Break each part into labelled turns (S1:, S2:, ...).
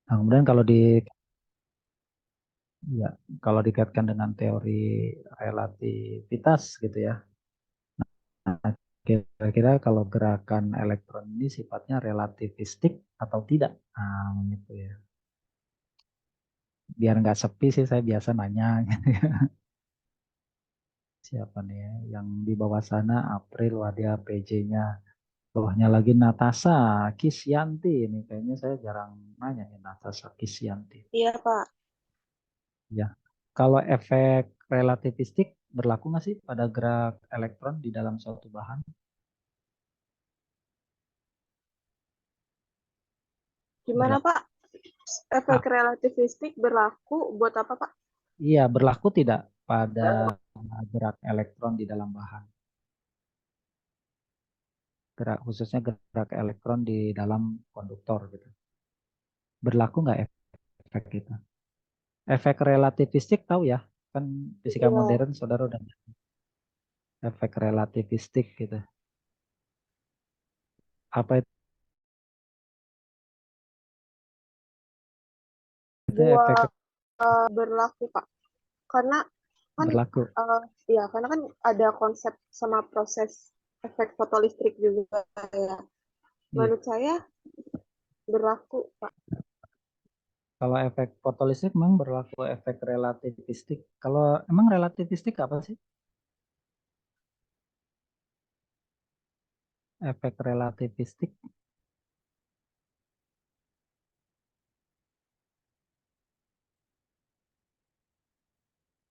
S1: Nah, kemudian ya, kalau dikaitkan dengan teori relativitas gitu ya. Nah, kira-kira kalau gerakan elektron ini sifatnya relativistik atau tidak? Nah, gitu ya. Biar nggak sepi sih saya biasa nanya. Siapa nih ya? Yang di bawah sana April, Wadia, PJ-nya. Bawahnya lagi Natasha Kisyanti. Ini kayaknya saya jarang nanya nih Natasha Kisyanti.
S2: Iya, Pak.
S1: Ya. Kalau efek relativistik berlaku nggak sih pada gerak elektron di dalam suatu bahan?
S2: Gimana,
S1: Berlaku.
S2: Pak? Efek
S1: Ah,
S2: relativistik berlaku buat apa, Pak?
S1: iya, berlaku tidak pada gerak elektron di dalam bahan? Gerak khususnya gerak elektron di dalam konduktor gitu. Berlaku nggak efek itu? Efek relativistik tahu ya? Kan fisika
S2: Iya.
S1: modern saudara udah efek relativistik gitu. Apa itu efek
S2: Buat berlaku, Pak. Karena kan
S1: berlaku?
S2: eh, ya karena kan ada konsep sama proses efek fotolistrik juga ya.
S1: Iya.
S2: Menurut saya berlaku, Pak.
S1: Kalau efek fotolistrik memang berlaku efek relativistik. Kalau emang relativistik apa sih? Efek relativistik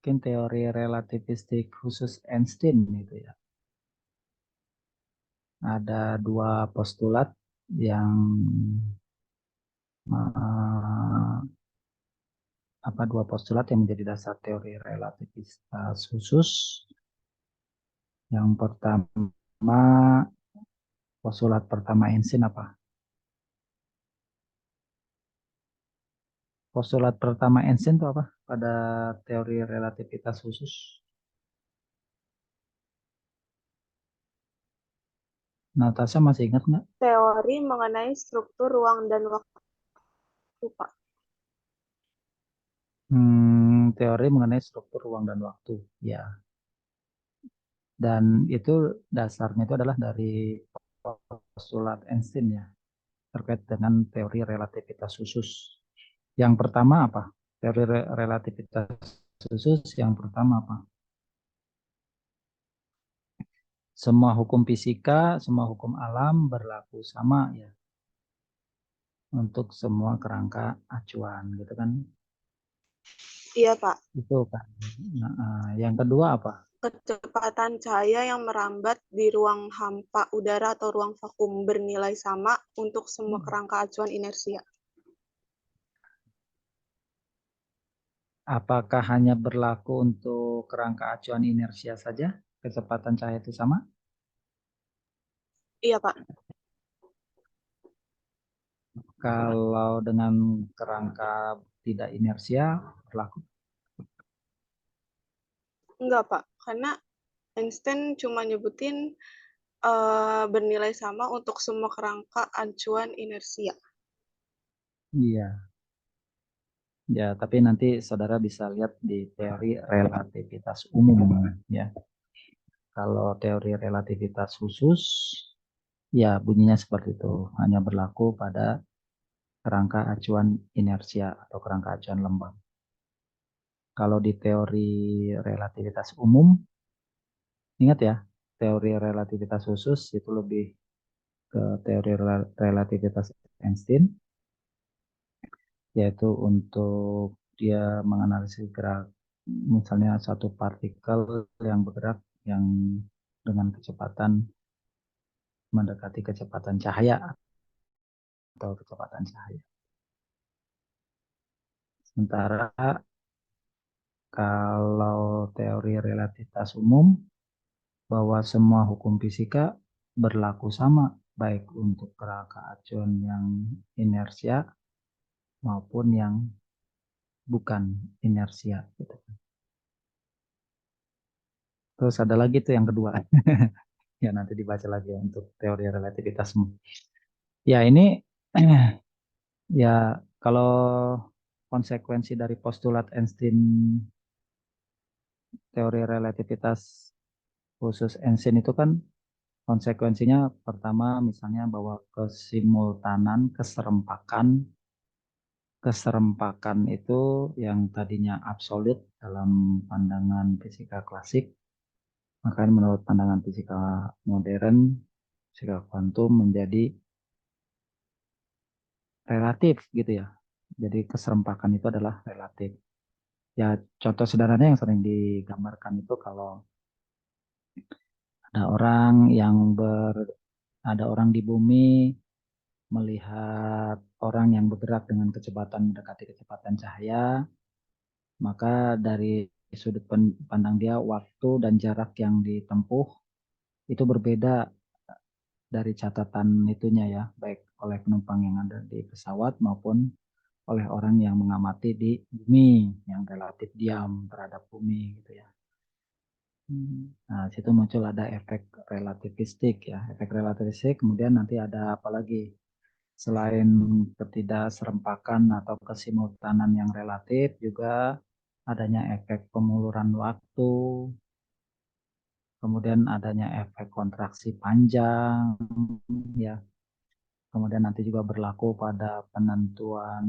S1: mungkin teori relativistik khusus Einstein gitu ya. Ada dua postulat yang eh, dua postulat yang menjadi dasar teori relativitas khusus. Yang pertama, postulat pertama Einstein apa? Postulat pertama Einstein itu apa? Pada teori relativitas khusus. Natasha masih ingat nggak?
S2: Teori mengenai struktur ruang dan waktu, Pak.
S1: Teori mengenai struktur ruang dan waktu. Ya, dan itu dasarnya itu adalah dari postulat Einstein ya, terkait dengan teori relativitas khusus. Yang pertama apa? Teori relativitas khusus yang pertama apa? Semua hukum fisika, semua hukum alam berlaku sama ya untuk semua kerangka acuan gitu kan.
S2: Iya, Pak.
S1: Itu kan. Nah, yang kedua apa?
S2: Kecepatan cahaya yang merambat di ruang hampa udara atau ruang vakum bernilai sama untuk semua kerangka acuan inersia.
S1: Apakah hanya berlaku untuk kerangka acuan inersia saja? Kecepatan cahaya itu sama?
S2: Iya, Pak.
S1: Kalau dengan kerangka tidak inersia berlaku.
S2: Enggak, Pak. Karena Einstein cuma nyebutin bernilai sama untuk semua kerangka acuan inersia.
S1: Iya. Ya, tapi nanti saudara bisa lihat di teori relativitas umum ya. Kalau teori relativitas khusus, ya bunyinya seperti itu. Hanya berlaku pada kerangka acuan inersia atau kerangka acuan lembab. Kalau di teori relativitas umum, ingat ya, teori relativitas khusus itu lebih ke teori relativitas Einstein, yaitu untuk dia menganalisis gerak, misalnya satu partikel yang bergerak yang dengan kecepatan mendekati kecepatan cahaya atau kecepatan cahaya. Sementara kalau teori relativitas umum, bahwa semua hukum fisika berlaku sama, baik untuk kerangka acuan yang inersia maupun yang bukan inersia. Gitu. Terus ada lagi tuh yang kedua. Ya nanti dibaca lagi untuk teori relativitas. Ya ini ya Kalau konsekuensi dari postulat Einstein teori relativitas khusus Einstein itu kan konsekuensinya pertama misalnya bahwa kesimultanan, keserempakan itu yang tadinya absolut dalam pandangan fisika klasik, maka menurut pandangan fisika modern, fisika kuantum menjadi relatif gitu ya. Jadi keserempakan itu adalah relatif. Ya contoh sederhananya yang sering digambarkan itu kalau ada orang yang ada orang di bumi melihat orang yang bergerak dengan kecepatan mendekati kecepatan cahaya, maka dari sudut pandang dia waktu dan jarak yang ditempuh itu berbeda dari catatan itunya ya, baik oleh penumpang yang ada di pesawat maupun oleh orang yang mengamati di bumi yang relatif diam terhadap bumi gitu ya. Nah, situ muncul ada efek relativistik ya. Efek relativistik kemudian nanti ada apa lagi? Selain ketidakserempakan atau kesimultanan yang relatif juga adanya efek pemuluran waktu, kemudian adanya efek kontraksi panjang ya. Kemudian nanti juga berlaku pada penentuan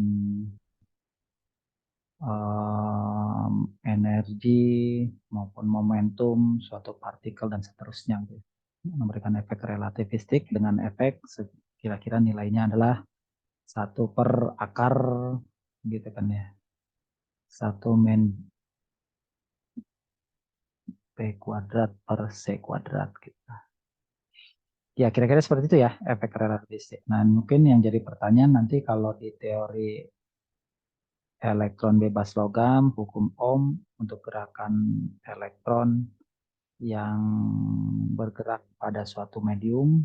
S1: energi maupun momentum suatu partikel dan seterusnya gitu. Memberikan efek relativistik dengan efek kira-kira nilainya adalah 1/akar gitu kan ya, 1 min p kuadrat per c kuadrat gitu. Ya kira-kira seperti itu ya efek relativistik. Nah mungkin yang jadi pertanyaan nanti kalau di teori elektron bebas logam, hukum Ohm untuk gerakan elektron yang bergerak pada suatu medium,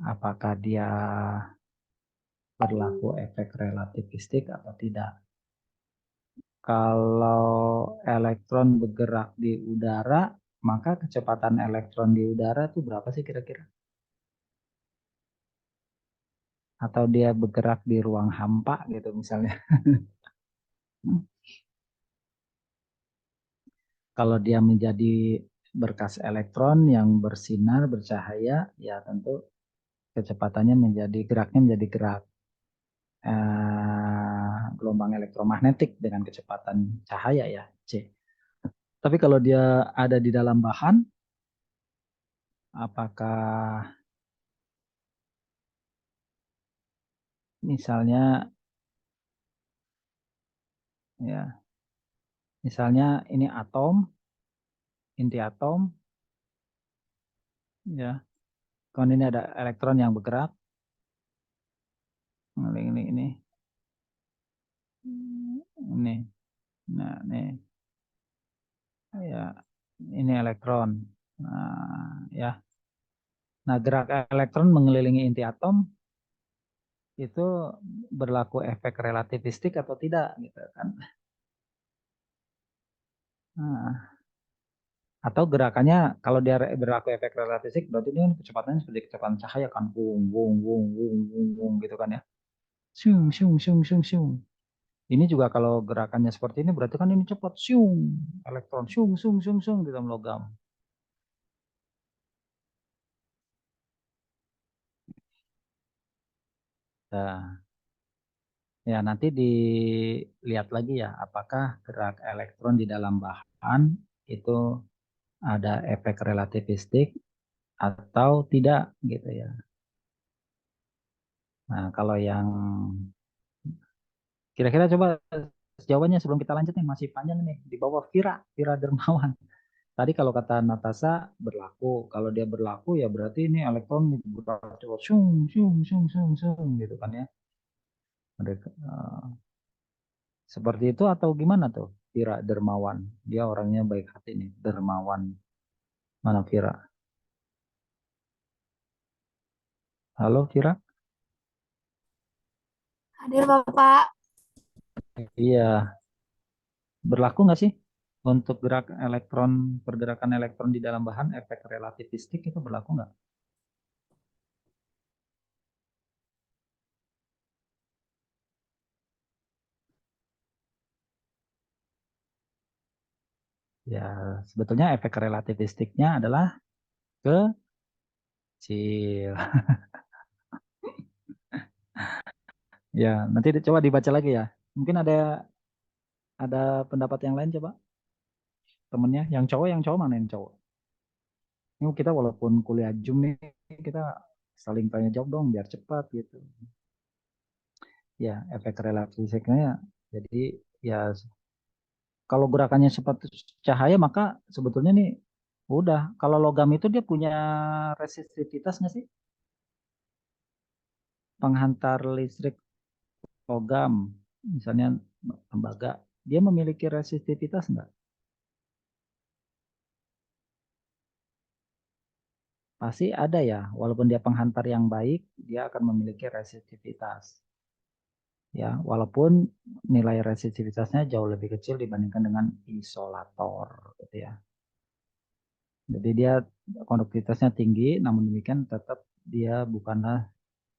S1: apakah dia berlaku efek relativistik atau tidak. Kalau elektron bergerak di udara, maka kecepatan elektron di udara itu berapa sih kira-kira? Atau dia bergerak di ruang hampa gitu misalnya. Kalau dia menjadi berkas elektron yang bersinar, bercahaya, ya tentu kecepatannya geraknya menjadi gerak gelombang elektromagnetik dengan kecepatan cahaya ya, C. Tapi kalau dia ada di dalam bahan, apakah misalnya ya, misalnya ini atom, inti atom, ya. Kemudian ini ada elektron yang bergerak, ini, nah ini, ya, ini elektron, nah, ya. Nah gerak elektron mengelilingi inti atom itu berlaku efek relativistik atau tidak gitu kan? Nah, atau gerakannya kalau dia berlaku efek relativistik berarti ini kan kecepatannya seperti kecepatan cahaya kan, wung wung wung wung wung wung gitu kan ya, siung siung siung siung siung. Ini juga kalau gerakannya seperti ini berarti kan ini cepat, siung, elektron siung siung siung siung di dalam logam. Nah, ya nanti dilihat lagi ya apakah gerak elektron di dalam bahan itu ada efek relativistik atau tidak gitu ya. Nah, kalau yang kira-kira coba jawabannya sebelum kita lanjut nih masih panjang nih di bawah Vira Dermawan. Tadi kalau kata Natasha berlaku, kalau dia berlaku ya berarti ini elektron bergerak cepat, shung shung shung shung shung gitu kan ya. Mereka, seperti itu atau gimana tuh Vira Dermawan? Dia orangnya baik hati nih, Dermawan. Mana Vira? Halo Vira?
S3: Hadir Bapak.
S1: Iya, berlaku nggak sih untuk pergerakan elektron di dalam bahan efek relativistik itu berlaku nggak? Ya, sebetulnya efek relativistiknya adalah kecil. Ya, nanti coba dibaca lagi ya. Mungkin ada pendapat yang lain coba temennya. Yang cowok mana yang cowok? Ini kita walaupun kuliah Zoom nih, kita saling tanya jawab dong biar cepat gitu. Ya, efek relativistiknya jadi ya kalau gerakannya seperti cahaya maka sebetulnya nih udah. Kalau logam itu dia punya resistivitas nggak sih? Penghantar listrik logam, misalnya tembaga, dia memiliki resistivitas nggak? Pasti ada ya, walaupun dia penghantar yang baik, dia akan memiliki resistivitas. Ya, walaupun nilai resistivitasnya jauh lebih kecil dibandingkan dengan isolator, gitu ya. Jadi dia konduktivitasnya tinggi, namun demikian tetap dia bukanlah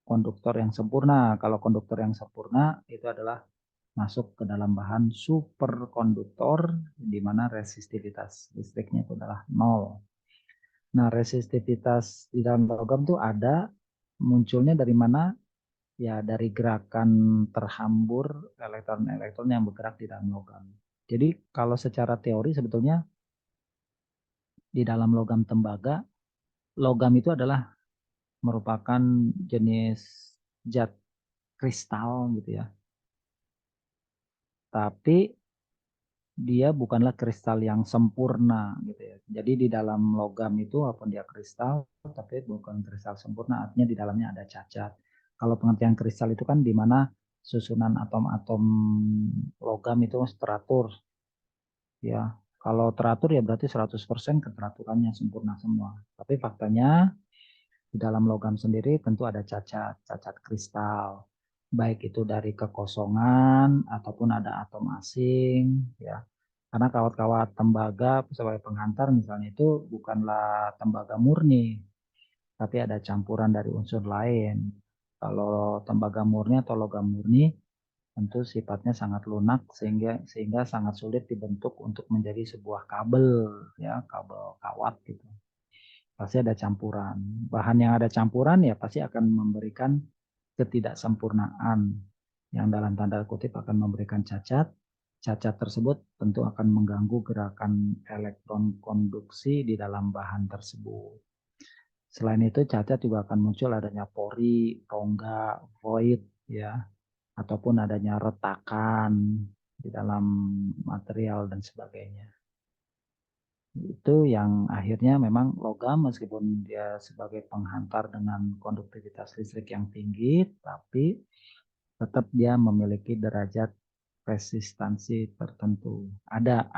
S1: konduktor yang sempurna. Kalau konduktor yang sempurna itu adalah masuk ke dalam bahan superkonduktor di mana resistivitas listriknya itu adalah nol. Nah, resistivitas di dalam logam tuh ada munculnya dari mana? Ya, dari gerakan terhambur elektron-elektron yang bergerak di dalam logam. Jadi, kalau secara teori sebetulnya di dalam logam tembaga, logam itu adalah merupakan jenis zat kristal gitu ya. Tapi dia bukanlah kristal yang sempurna gitu ya. Jadi di dalam logam itu walaupun dia kristal, tapi bukan kristal sempurna, artinya di dalamnya ada cacat. Kalau pengertian kristal itu kan di mana susunan atom-atom logam itu teratur ya. Kalau teratur ya berarti 100% keteraturannya sempurna semua. Tapi faktanya di dalam logam sendiri tentu ada cacat, cacat kristal. Baik itu dari kekosongan ataupun ada atom asing ya. Karena kawat-kawat tembaga sebagai penghantar misalnya itu bukanlah tembaga murni, tapi ada campuran dari unsur lain. Kalau tembaga murni atau logam murni tentu sifatnya sangat lunak sehingga sangat sulit dibentuk untuk menjadi sebuah kabel ya, kabel kawat gitu. Pasti ada campuran. Bahan yang ada campuran ya pasti akan memberikan ketidaksempurnaan yang dalam tanda kutip akan memberikan cacat. Cacat tersebut tentu akan mengganggu gerakan elektron konduksi di dalam bahan tersebut. Selain itu cacat juga akan muncul adanya pori, rongga, void ya, ataupun adanya retakan di dalam material dan sebagainya. Itu yang akhirnya memang logam meskipun dia sebagai penghantar dengan konduktivitas listrik yang tinggi, tapi tetap dia memiliki derajat resistansi tertentu. Ada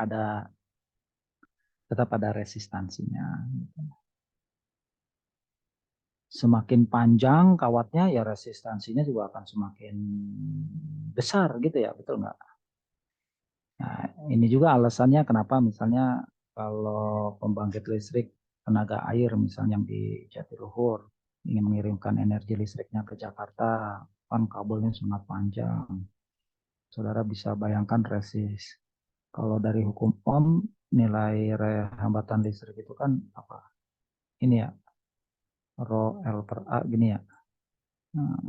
S1: tetap ada resistansinya. Semakin panjang kawatnya ya resistansinya juga akan semakin besar gitu ya, betul nggak? Nah, ini juga alasannya kenapa misalnya kalau pembangkit listrik tenaga air misalnya yang di Jatiluhur ingin mengirimkan energi listriknya ke Jakarta, kan kabelnya sangat panjang. Saudara bisa bayangkan resis. Kalau dari hukum Ohm, nilai hambatan listrik itu kan apa? Ini ya, rho L per A gini ya. Nah,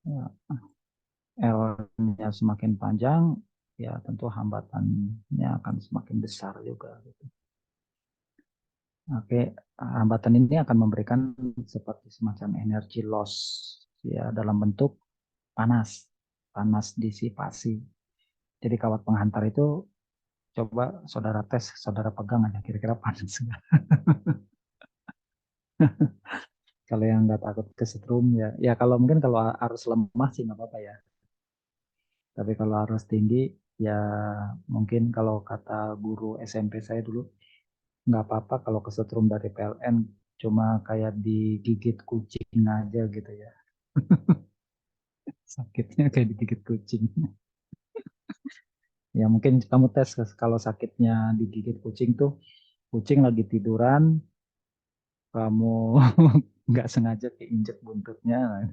S1: ya, L-nya semakin panjang, ya tentu hambatannya akan semakin besar juga. Gitu. Oke, hambatan ini akan memberikan seperti semacam energi loss ya dalam bentuk panas, panas disipasi. Jadi kawat penghantar itu coba saudara tes, saudara pegang aja kira-kira panas enggak. Kalau yang nggak takut kesetrum ya, ya kalau mungkin kalau arus lemah sih nggak apa-apa ya. Tapi kalau arus tinggi ya mungkin kalau kata guru SMP saya dulu nggak apa-apa kalau kesetrum dari PLN cuma kayak digigit kucing aja gitu ya. Sakitnya kayak digigit kucing. Ya mungkin kamu tes kalau sakitnya digigit kucing tuh kucing lagi tiduran, kamu nggak sengaja keinjek buntutnya,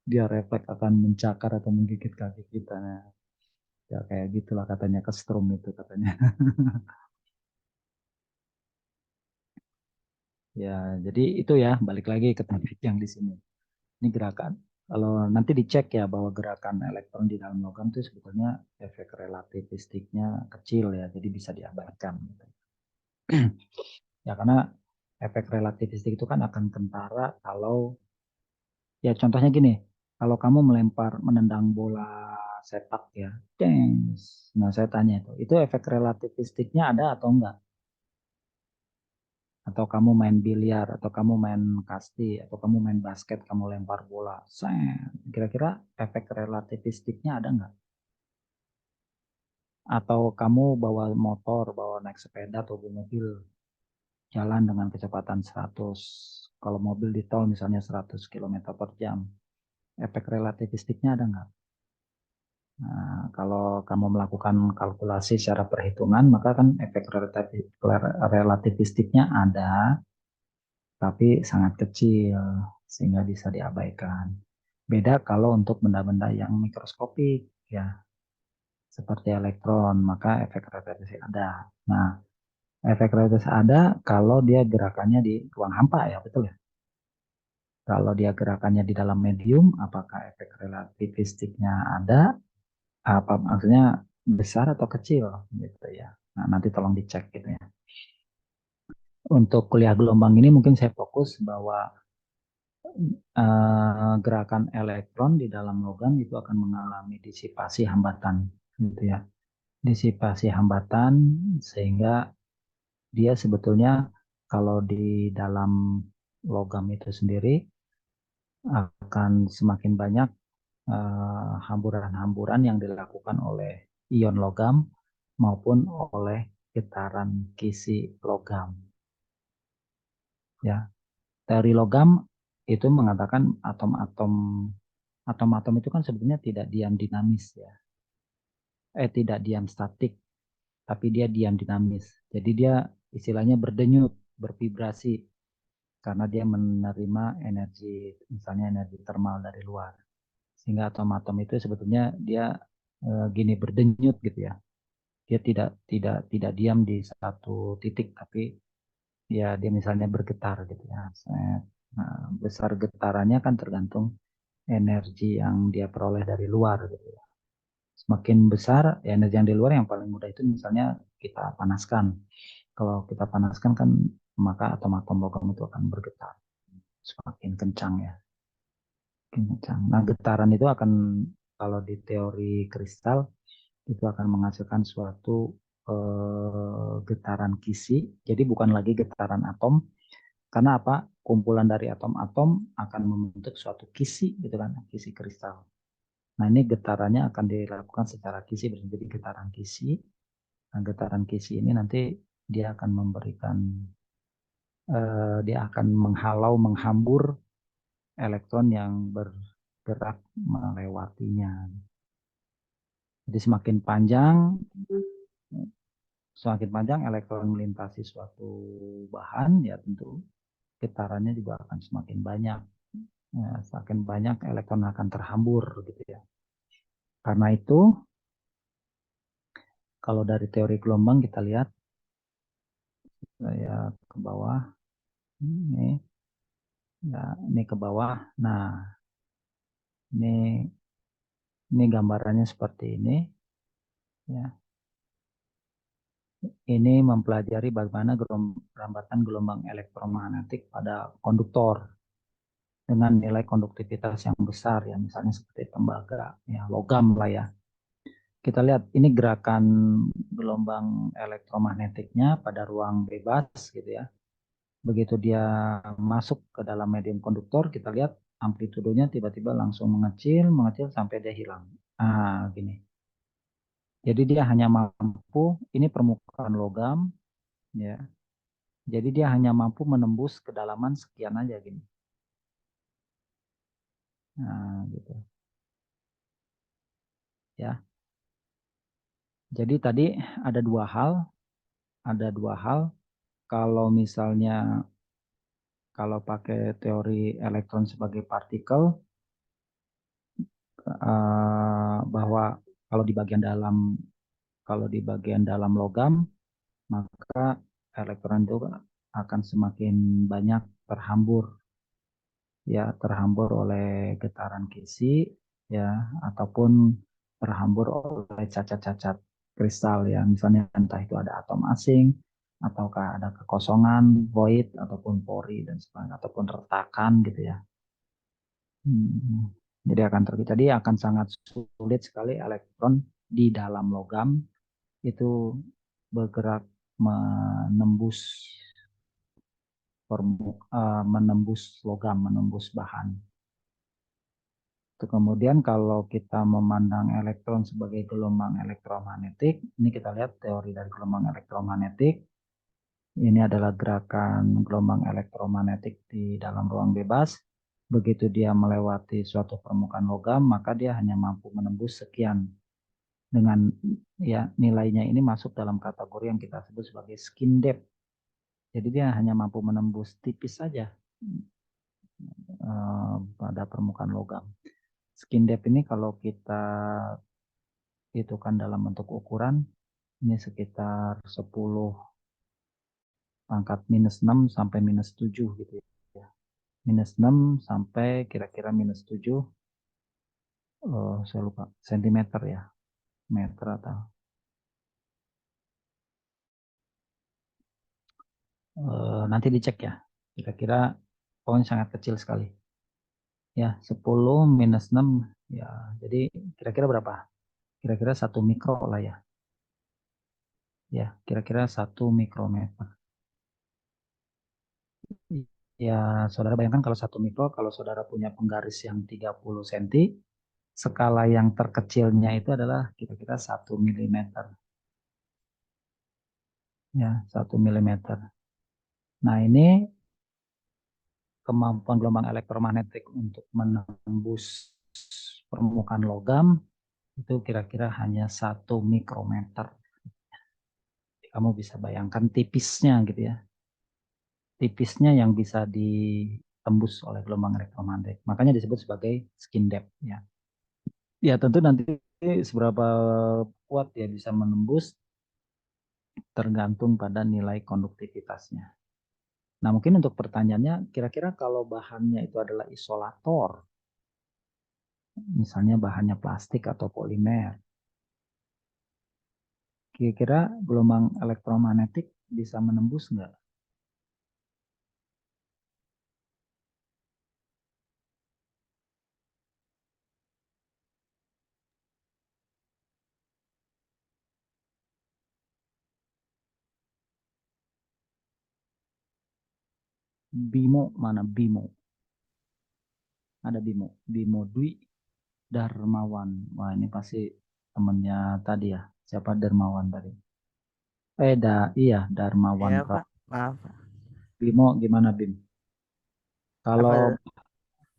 S1: dia refleks akan mencakar atau menggigit kaki kita. Nah, Ya kayak gitulah katanya ke strum itu katanya. Ya, jadi itu ya balik lagi ke topik yang di sini. Ini gerakan. Kalau nanti dicek ya bahwa gerakan elektron di dalam logam itu sebetulnya efek relativistiknya kecil ya, jadi bisa diabaikan. Gitu. Ya karena efek relativistik itu kan akan kentara kalau ya contohnya gini, kalau kamu menendang bola sepak ya, deng. Nah saya tanya itu efek relativistiknya ada atau enggak? Atau kamu main biliar, atau kamu main kasti, atau kamu main basket, kamu lempar bola, kira-kira efek relativistiknya ada nggak? Atau kamu bawa motor, bawa naik sepeda atau bawa mobil, jalan dengan kecepatan 100, kalau mobil di tol misalnya 100 km per jam, efek relativistiknya ada nggak? Nah, kalau kamu melakukan kalkulasi secara perhitungan, maka kan efek relativistiknya ada, tapi sangat kecil sehingga bisa diabaikan. Beda kalau untuk benda-benda yang mikroskopik ya, seperti elektron, maka efek refleksi ada. Nah, efek refleksi ada kalau dia gerakannya di ruang hampa ya, betul ya. Kalau dia gerakannya di dalam medium, apakah efek relativistiknya ada? Apa maksudnya besar atau kecil gitu ya. Nah, nanti tolong dicek gitu ya. Untuk kuliah gelombang ini mungkin saya fokus bahwa gerakan elektron di dalam logam itu akan mengalami disipasi hambatan gitu ya. Disipasi hambatan sehingga dia sebetulnya kalau di dalam logam itu sendiri akan semakin banyak hamburan-hamburan yang dilakukan oleh ion logam maupun oleh getaran kisi logam ya. Teori logam itu mengatakan atom-atom itu kan sebetulnya tidak diam dinamis ya. Tidak diam statik, tapi dia diam dinamis. Jadi dia istilahnya berdenyut, bervibrasi karena dia menerima energi, misalnya energi termal dari luar. Sehingga atom-atom itu sebetulnya dia gini berdenyut gitu ya. Dia tidak diam di satu titik, tapi ya dia misalnya bergetar gitu ya. Nah, besar getarannya kan tergantung energi yang dia peroleh dari luar gitu ya. Semakin besar ya energi yang di luar yang paling mudah itu misalnya kita panaskan. Kalau kita panaskan kan maka atom-atom logam itu akan bergetar semakin kencang ya. Semakin kencang. Nah getaran itu akan kalau di teori kristal itu akan menghasilkan suatu getaran kisi. Jadi bukan lagi getaran atom. Karena apa? Kumpulan dari atom-atom akan membentuk suatu kisi gitu kan, kisi kristal. Nah ini getarannya akan dilakukan secara kisi, jadi getaran kisi. Nah, getaran kisi ini nanti dia akan memberikan, dia akan menghalau, menghambur elektron yang bergerak melewatinya. Jadi semakin panjang elektron melintasi suatu bahan, ya tentu getarannya juga akan semakin banyak. Ya, semakin banyak elektron akan terhambur gitu ya. Karena itu, kalau dari teori gelombang kita lihat, saya ke bawah, ini, ya, ini ke bawah. Nah, ini gambarannya seperti ini. Ya, ini mempelajari bagaimana perambatan gelombang elektromagnetik pada konduktor dengan nilai konduktivitas yang besar ya, misalnya seperti tembaga, ya logam lah ya. Kita lihat ini gerakan gelombang elektromagnetiknya pada ruang bebas gitu ya. Begitu dia masuk ke dalam medium konduktor, kita lihat amplitudonya tiba-tiba langsung mengecil, mengecil sampai dia hilang. Ah, gini. Jadi dia hanya mampu, ini permukaan logam, ya. Jadi dia hanya mampu menembus kedalaman sekian aja gini. Nah, gitu. Ya. Jadi tadi ada dua hal, ada dua hal. Kalau misalnya kalau pakai teori elektron sebagai partikel, bahwa Kalau di bagian dalam logam, maka elektron itu akan semakin banyak terhambur oleh getaran kisi, ya, ataupun terhambur oleh cacat-cacat kristal, ya, misalnya entah itu ada atom asing ataukah ada kekosongan, void ataupun pori dan sebagainya, ataupun retakan gitu ya. Jadi akan sangat sulit sekali elektron di dalam logam itu bergerak menembus logam, menembus bahan. Kemudian kalau kita memandang elektron sebagai gelombang elektromagnetik, ini kita lihat teori dari gelombang elektromagnetik. Ini adalah gerakan gelombang elektromagnetik di dalam ruang bebas. Begitu dia melewati suatu permukaan logam, maka dia hanya mampu menembus sekian. Dengan ya nilainya ini masuk dalam kategori yang kita sebut sebagai skin depth. Jadi dia hanya mampu menembus tipis saja pada permukaan logam. Skin depth ini kalau kita hitungkan dalam bentuk ukuran, ini sekitar 10 pangkat minus 6 sampai minus 7 gitu ya. Minus 6 sampai kira-kira minus 7, saya lupa, sentimeter ya, meter atau. Nanti dicek ya, kira-kira pokoknya sangat kecil sekali. Ya, 10 minus 6, ya, jadi kira-kira berapa? Kira-kira 1 mikro lah ya. Ya, kira-kira 1 mikrometer. Ya, saudara bayangkan kalau 1 mikro, kalau saudara punya penggaris yang 30 cm, skala yang terkecilnya itu adalah kira-kira 1 milimeter. Ya, 1 milimeter. Nah, ini kemampuan gelombang elektromagnetik untuk menembus permukaan logam itu kira-kira hanya 1 mikrometer. Kamu bisa bayangkan tipisnya gitu ya. Tipisnya yang bisa ditembus oleh gelombang elektromagnetik. Makanya disebut sebagai skin depth ya. Ya tentu nanti seberapa kuat dia bisa menembus tergantung pada nilai konduktivitasnya. Nah mungkin untuk pertanyaannya, kira-kira kalau bahannya itu adalah isolator, misalnya bahannya plastik atau polimer, kira-kira gelombang elektromagnetik bisa menembus nggak? Bimo mana Bimo? Ada Bimo, Bimo Dwi Darmawan. Wah ini pasti temennya tadi ya. Siapa Darmawan tadi? Iya Darmawan
S3: Ya
S1: Prab.
S3: Pak, maaf.
S1: Bimo gimana Bim? Kalau
S3: Apa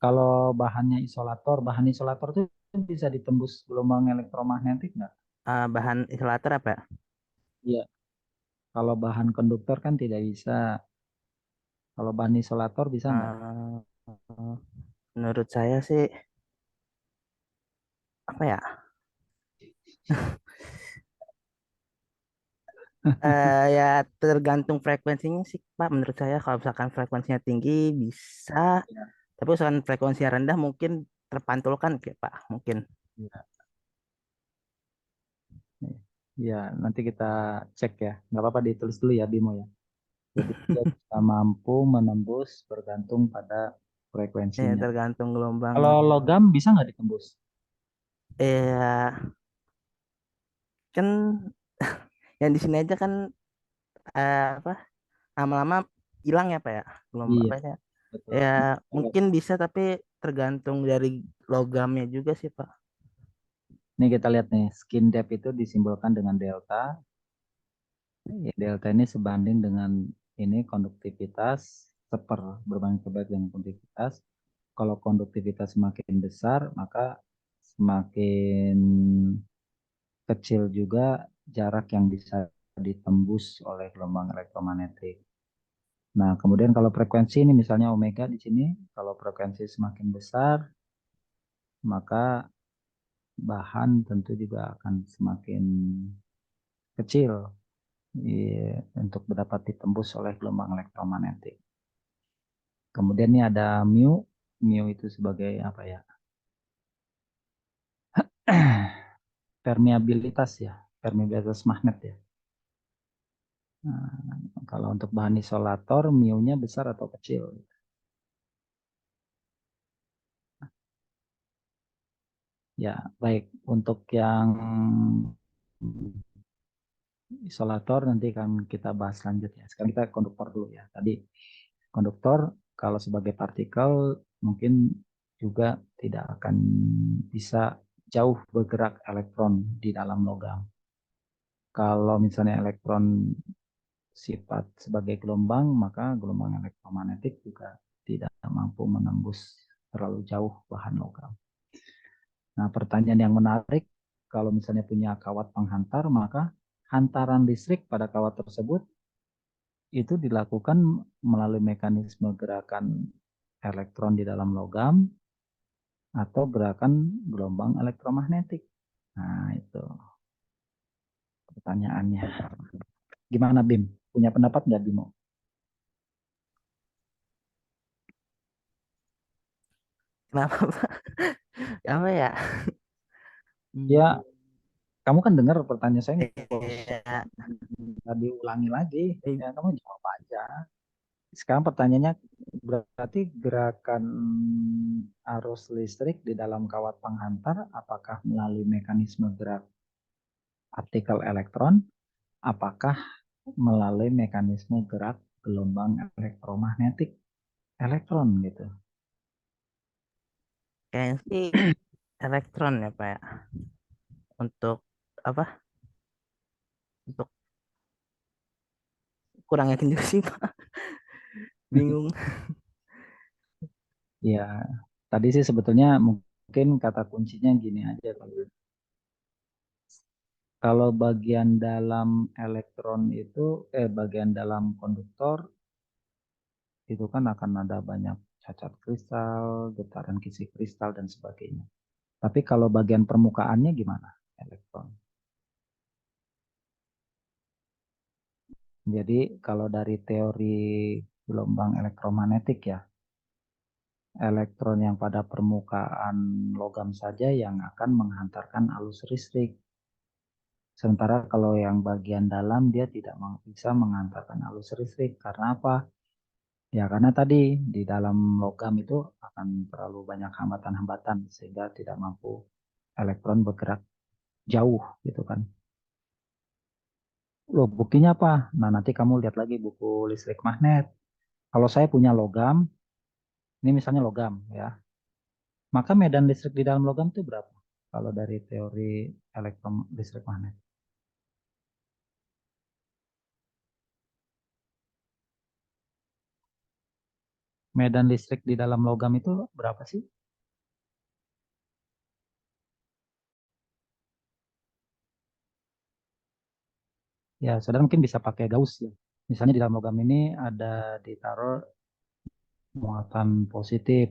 S1: kalau bahan isolator itu bisa ditembus gelombang elektromagnetik nggak?
S3: bahan isolator apa?
S1: Iya. Kalau bahan konduktor kan tidak bisa. Kalau bahan isolator bisa nggak?
S3: Eh, menurut saya sih apa ya? Ya tergantung frekuensinya sih Pak. Menurut saya kalau misalkan frekuensinya tinggi bisa,
S1: Ya,
S3: tapi misalkan frekuensinya rendah mungkin terpantulkan kayak Pak. Mungkin.
S1: ya. Ya, nanti kita cek ya. Nggak apa-apa ditulis dulu ya Bimo ya. Jadi dia bisa mampu menembus bergantung pada
S3: Ya
S1: frekuensinya.
S3: tergantung
S1: Kalau
S3: gelombangnya.
S1: logam bisa nggak ditembus?
S3: Ya kan yang di sini aja kan apa lama-lama hilang ya Pak ya gelombang
S1: Iya,
S3: apa ya?
S1: betul.
S3: Ya
S1: Kalau
S3: mungkin bisa tapi tergantung dari logamnya juga sih Pak.
S1: ini kita lihat nih, skin depth itu disimbolkan dengan delta. Ya, delta ini sebanding dengan ini konduktivitas berbanding terbalik dengan konduktivitas. Kalau konduktivitas semakin besar, maka semakin kecil juga jarak yang bisa ditembus oleh gelombang elektromagnetik. Nah, kemudian kalau frekuensi ini misalnya omega di sini, kalau frekuensi semakin besar, maka bahan tentu juga akan semakin kecil untuk dapat ditembus oleh gelombang elektromagnetik. Kemudian ini ada mu. Mu itu sebagai apa ya? Permeabilitas ya, permeabilitas magnet ya. Nah, kalau untuk bahan isolator, mu-nya besar atau kecil? Ya, baik. Untuk yang isolator nanti akan kita bahas selanjutnya. Sekarang kita konduktor dulu ya. Tadi konduktor kalau sebagai partikel mungkin juga tidak akan bisa jauh bergerak elektron di dalam logam. Kalau misalnya elektron sifat sebagai gelombang, maka gelombang elektromagnetik juga tidak mampu menembus terlalu jauh bahan logam. Nah, pertanyaan yang menarik, kalau misalnya punya kawat penghantar, maka hantaran listrik pada kawat tersebut itu dilakukan melalui mekanisme gerakan elektron di dalam logam atau gerakan gelombang elektromagnetik. Nah, itu pertanyaannya. Gimana, Bim? Punya pendapat nggak, Bimo?
S3: Kenapa, Pak? Apa ya?
S1: Ya,
S3: Hmm,
S1: kamu kan dengar pertanyaan saya nggak
S3: ya,
S1: usah diulangi lagi. Ya, kamu jawab aja. Sekarang pertanyaannya, berarti gerakan arus listrik di dalam kawat penghantar apakah melalui mekanisme gerak partikel elektron, apakah melalui mekanisme gerak gelombang elektromagnetik elektron gitu.
S3: kayaknya sih elektron ya, Pak ya. Untuk apa? Untuk kurang yakin juga sih, Pak. Bingung.
S1: Ya, tadi sih sebetulnya mungkin kata kuncinya gini aja kalau bagian dalam elektron itu bagian dalam konduktor itu kan akan ada banyak cacat kristal, getaran kisi kristal dan sebagainya. Tapi kalau bagian permukaannya gimana? Elektron. Jadi kalau dari teori gelombang elektromagnetik ya, elektron yang pada permukaan logam saja yang akan menghantarkan arus listrik. Sementara kalau yang bagian dalam dia tidak bisa menghantarkan arus listrik. Karena apa? Ya karena tadi di dalam logam itu akan terlalu banyak hambatan-hambatan sehingga tidak mampu elektron bergerak jauh gitu kan. Loh buktinya apa? Nah nanti kamu lihat lagi buku listrik magnet. Kalau saya punya logam, ini misalnya logam ya, maka medan listrik di dalam logam itu berapa? Kalau dari teori listrik magnet. Medan listrik di dalam logam itu berapa sih? Ya, saudara mungkin bisa pakai Gauss ya. Misalnya di dalam logam ini ada ditaruh muatan positif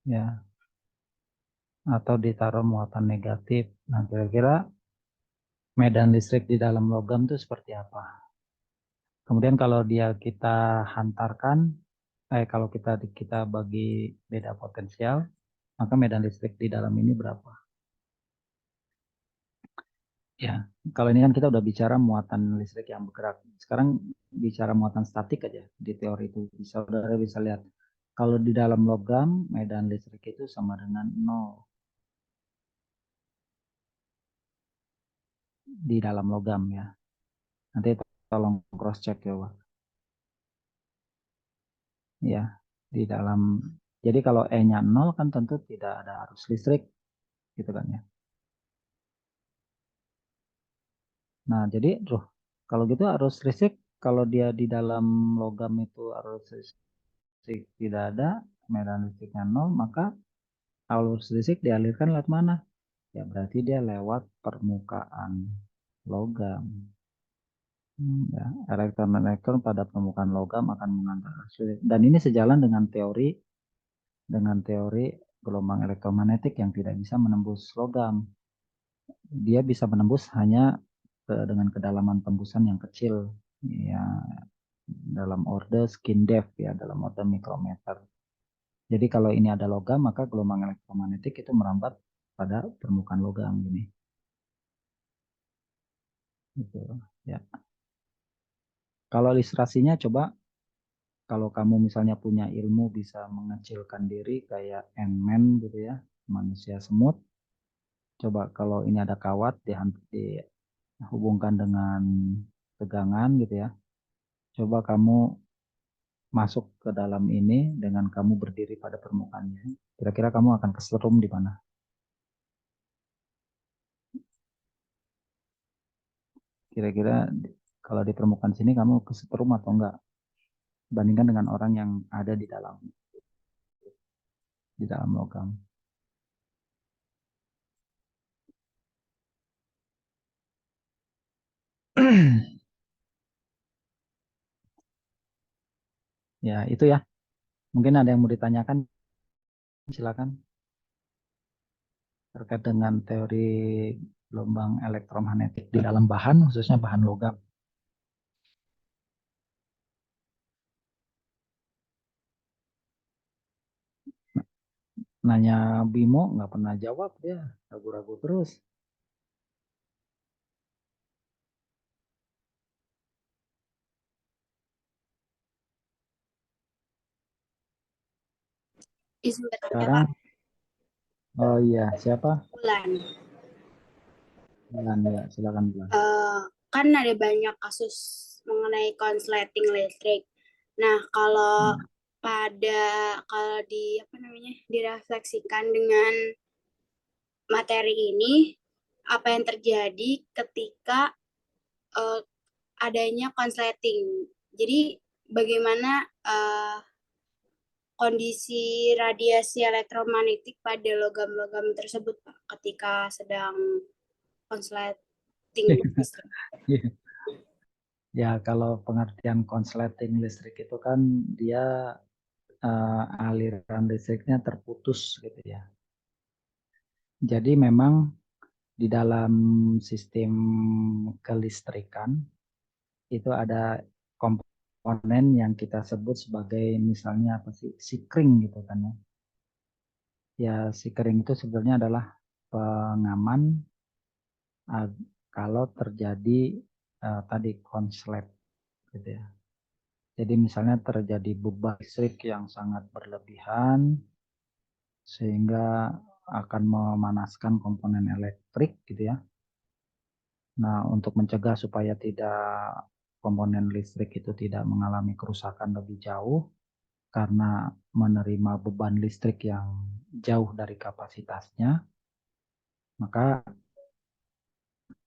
S1: ya atau ditaruh muatan negatif. Nah, kira-kira medan listrik di dalam logam itu seperti apa? Kemudian kalau dia kita hantarkan, kalau kita bagi beda potensial, maka medan listrik di dalam ini berapa? Ya, kalau ini kan kita udah bicara muatan listrik yang bergerak. Sekarang bicara muatan statik aja di teori itu. Saudara bisa lihat, kalau di dalam logam, medan listrik itu sama dengan 0 di dalam logam ya. Nanti tolong cross check ya, Pak. Ya, di dalam. Jadi kalau E-nya 0 kan tentu tidak ada arus listrik gitu kan ya. Nah, jadi kalau gitu arus listrik kalau dia di dalam logam itu arus listrik tidak ada, medan listriknya 0, maka arus listrik dialirkan lewat mana? Ya berarti dia lewat permukaan logam. Ya, elektron-elektron pada permukaan logam akan mengantar arus listrik. Dan ini sejalan dengan teori gelombang elektromagnetik yang tidak bisa menembus logam. Dia bisa menembus hanya dengan kedalaman tembusan yang kecil, ya, dalam order skin depth, ya, dalam order mikrometer. Jadi kalau ini ada logam, maka gelombang elektromagnetik itu merambat pada permukaan logam gini. Gitu, ya. Kalau ilustrasinya coba, kalau kamu misalnya punya ilmu bisa mengecilkan diri kayak Ant-Man gitu ya, manusia semut. Coba kalau ini ada kawat dihubungkan dengan tegangan gitu ya. Coba kamu masuk ke dalam ini dengan kamu berdiri pada permukaannya. Kira-kira kamu akan kesetrum di mana? Kira-kira kalau di permukaan sini kamu kesetrum atau enggak? Bandingkan dengan orang yang ada di dalam logam. Ya, itu ya. Mungkin ada yang mau ditanyakan, silakan. Terkait dengan teori gelombang elektromagnetik di dalam bahan, khususnya bahan logam. Nanya Bimo, nggak pernah jawab dia, ragu-ragu terus.
S4: Izin bertanya,
S1: Sekarang,
S4: Pak.
S1: oh iya, siapa?
S4: Bulan.
S1: Bulan, ya, silakan Bulan.
S4: Kan ada banyak kasus mengenai konsleting listrik. Nah, kalau kalau direfleksikan dengan materi ini, apa yang terjadi ketika adanya konsleting? Jadi bagaimana kondisi radiasi elektromagnetik pada logam-logam tersebut, Pak, ketika sedang konsleting listrik?
S1: Ya, kalau pengertian konsleting listrik itu kan dia aliran listriknya terputus gitu ya. Jadi memang di dalam sistem kelistrikan itu ada komponen yang kita sebut sebagai misalnya apa sih, sikring gitu kan ya. Ya, sikring itu sebenarnya adalah pengaman kalau terjadi tadi konslet gitu ya. Jadi misalnya terjadi beban listrik yang sangat berlebihan sehingga akan memanaskan komponen elektrik gitu ya. Nah, untuk mencegah supaya komponen listrik itu tidak mengalami kerusakan lebih jauh karena menerima beban listrik yang jauh dari kapasitasnya, maka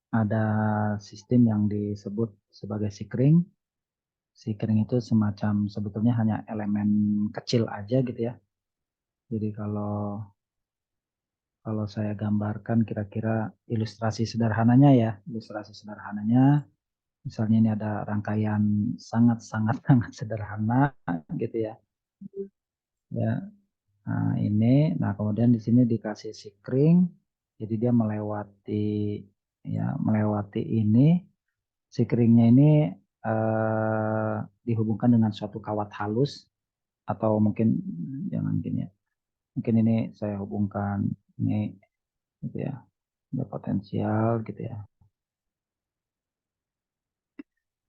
S1: ada sistem yang disebut sebagai sikring. Sikring itu semacam sebetulnya hanya elemen kecil aja gitu ya. Jadi kalau saya gambarkan kira-kira ilustrasi sederhananya ya, misalnya ini ada rangkaian sangat-sangat sangat sederhana gitu ya. Ya, nah kemudian di sini dikasih sikring, jadi dia melewati ini, sikringnya ini dihubungkan dengan suatu kawat halus atau mungkin jangan gini ya, mungkin ini saya hubungkan ini gitu ya, ada potensial gitu ya.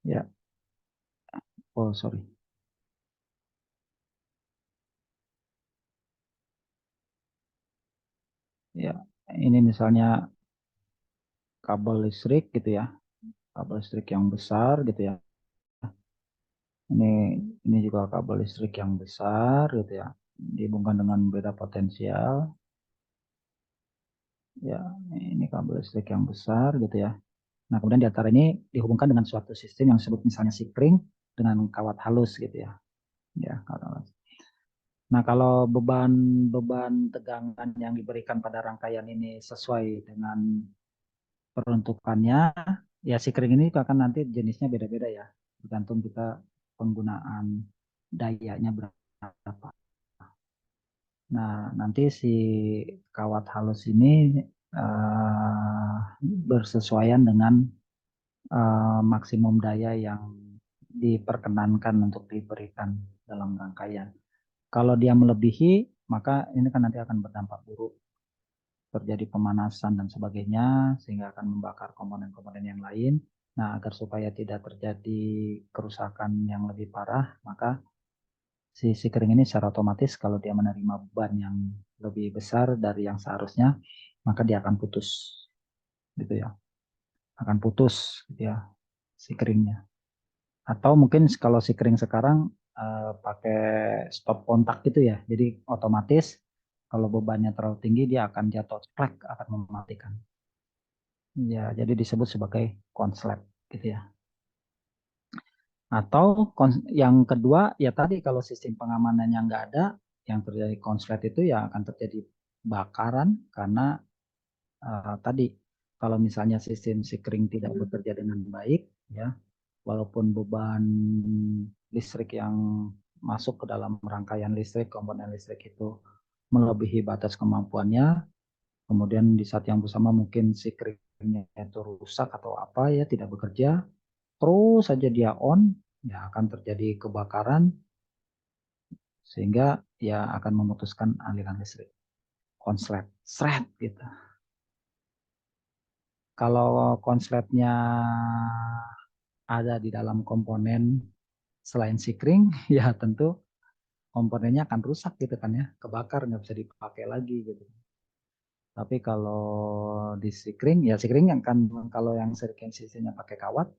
S1: Ya, oh sorry. Ya, ini misalnya kabel listrik gitu ya, kabel listrik yang besar gitu ya. Ini juga kabel listrik yang besar gitu ya, dihubungkan dengan beda potensial. Ya, ini kabel listrik yang besar gitu ya. Nah, kemudian di antara ini dihubungkan dengan suatu sistem yang disebut misalnya sikring dengan kawat halus gitu ya. Ya, kawat halus. Nah, kalau beban tegangan yang diberikan pada rangkaian ini sesuai dengan peruntukannya, ya sikring ini akan nanti jenisnya beda-beda ya, tergantung kita penggunaan dayanya berapa. Nah, nanti si kawat halus ini bersesuaian dengan maksimum daya yang diperkenankan untuk diberikan dalam rangkaian. Kalau dia melebihi, maka ini kan nanti akan berdampak buruk, terjadi pemanasan dan sebagainya, sehingga akan membakar komponen-komponen yang lain. Nah, agar supaya tidak terjadi kerusakan yang lebih parah, maka si kering ini secara otomatis kalau dia menerima beban yang lebih besar dari yang seharusnya, maka dia akan putus, gitu ya, akan putus, gitu ya, si keringnya. Atau mungkin kalau si kering sekarang pakai stop kontak gitu ya, jadi otomatis kalau bebannya terlalu tinggi dia akan jatuh, plek, akan mematikan. Ya, jadi disebut sebagai konslet, gitu ya. Atau yang kedua ya tadi kalau sistem pengamanannya nggak ada, yang terjadi konslet itu ya akan terjadi bakaran karena tadi kalau misalnya sistem sikring tidak bekerja dengan baik, ya walaupun beban listrik yang masuk ke dalam rangkaian listrik, komponen listrik itu melebihi batas kemampuannya, kemudian di saat yang bersama mungkin sikringnya itu rusak atau apa ya tidak bekerja, terus saja dia on, ya akan terjadi kebakaran sehingga ya akan memutuskan aliran listrik. Konslet, seret gitu. Kalau konsletnya ada di dalam komponen selain sikring, ya tentu komponennya akan rusak gitu kan ya, kebakar nggak bisa dipakai lagi gitu. Tapi kalau di sikring, ya sikring yang kan kalau yang sikring sisinya pakai kawat,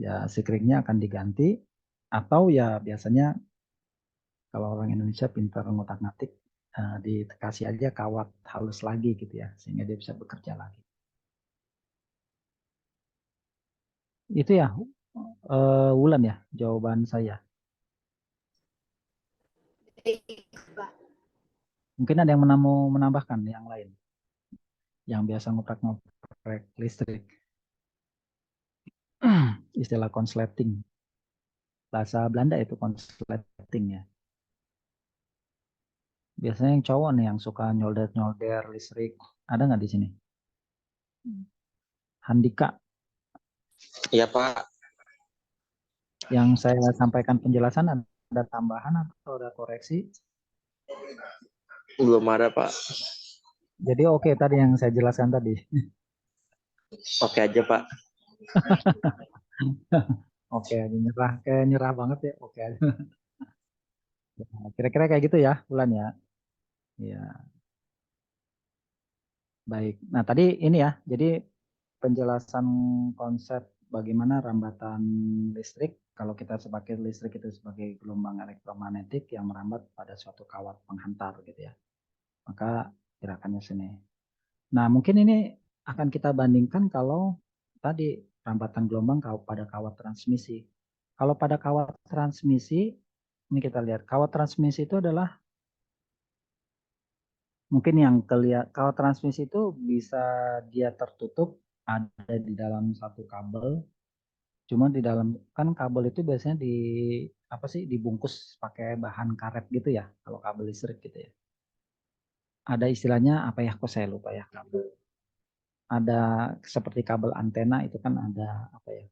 S1: ya sikringnya akan diganti atau ya biasanya kalau orang Indonesia pintar ngotak-ngatik, dikasih aja kawat halus lagi gitu ya, sehingga dia bisa bekerja lagi. Itu ya, Wulan ya, jawaban saya.
S4: Baik, Pak.
S1: Mungkin ada yang mau menambahkan yang lain, yang biasa ngoprek-ngoprek listrik. Istilah konsleting. Bahasa Belanda itu konsleting ya. Biasanya yang cowok nih yang suka nyolder-nyolder listrik. Ada nggak di sini? Handika,
S5: Iya Pak,
S1: yang saya sampaikan penjelasan ada tambahan atau ada koreksi?
S5: belum ada Pak.
S1: Jadi oke tadi yang saya jelaskan tadi.
S5: Oke aja Pak.
S1: Oke, nyerah kayak nyerah banget ya. Oke. Kira-kira kayak gitu ya, Bulan ya. Iya, baik. Nah, tadi ini ya. Jadi penjelasan konsep bagaimana rambatan listrik kalau kita sebagai listrik itu sebagai gelombang elektromagnetik yang merambat pada suatu kawat penghantar gitu ya. Maka gerakannya sini. Nah, mungkin ini akan kita bandingkan kalau tadi rambatan gelombang pada kawat transmisi. Kalau pada kawat transmisi, ini kita lihat kawat transmisi itu adalah mungkin yang kelihatan kawat transmisi itu bisa dia tertutup ada di dalam satu kabel. Cuma di dalam kan kabel itu biasanya di apa sih dibungkus pakai bahan karet gitu ya kalau kabel listrik gitu ya. Ada istilahnya apa ya kok saya lupa ya kabel. Ada seperti kabel antena itu kan ada apa ya?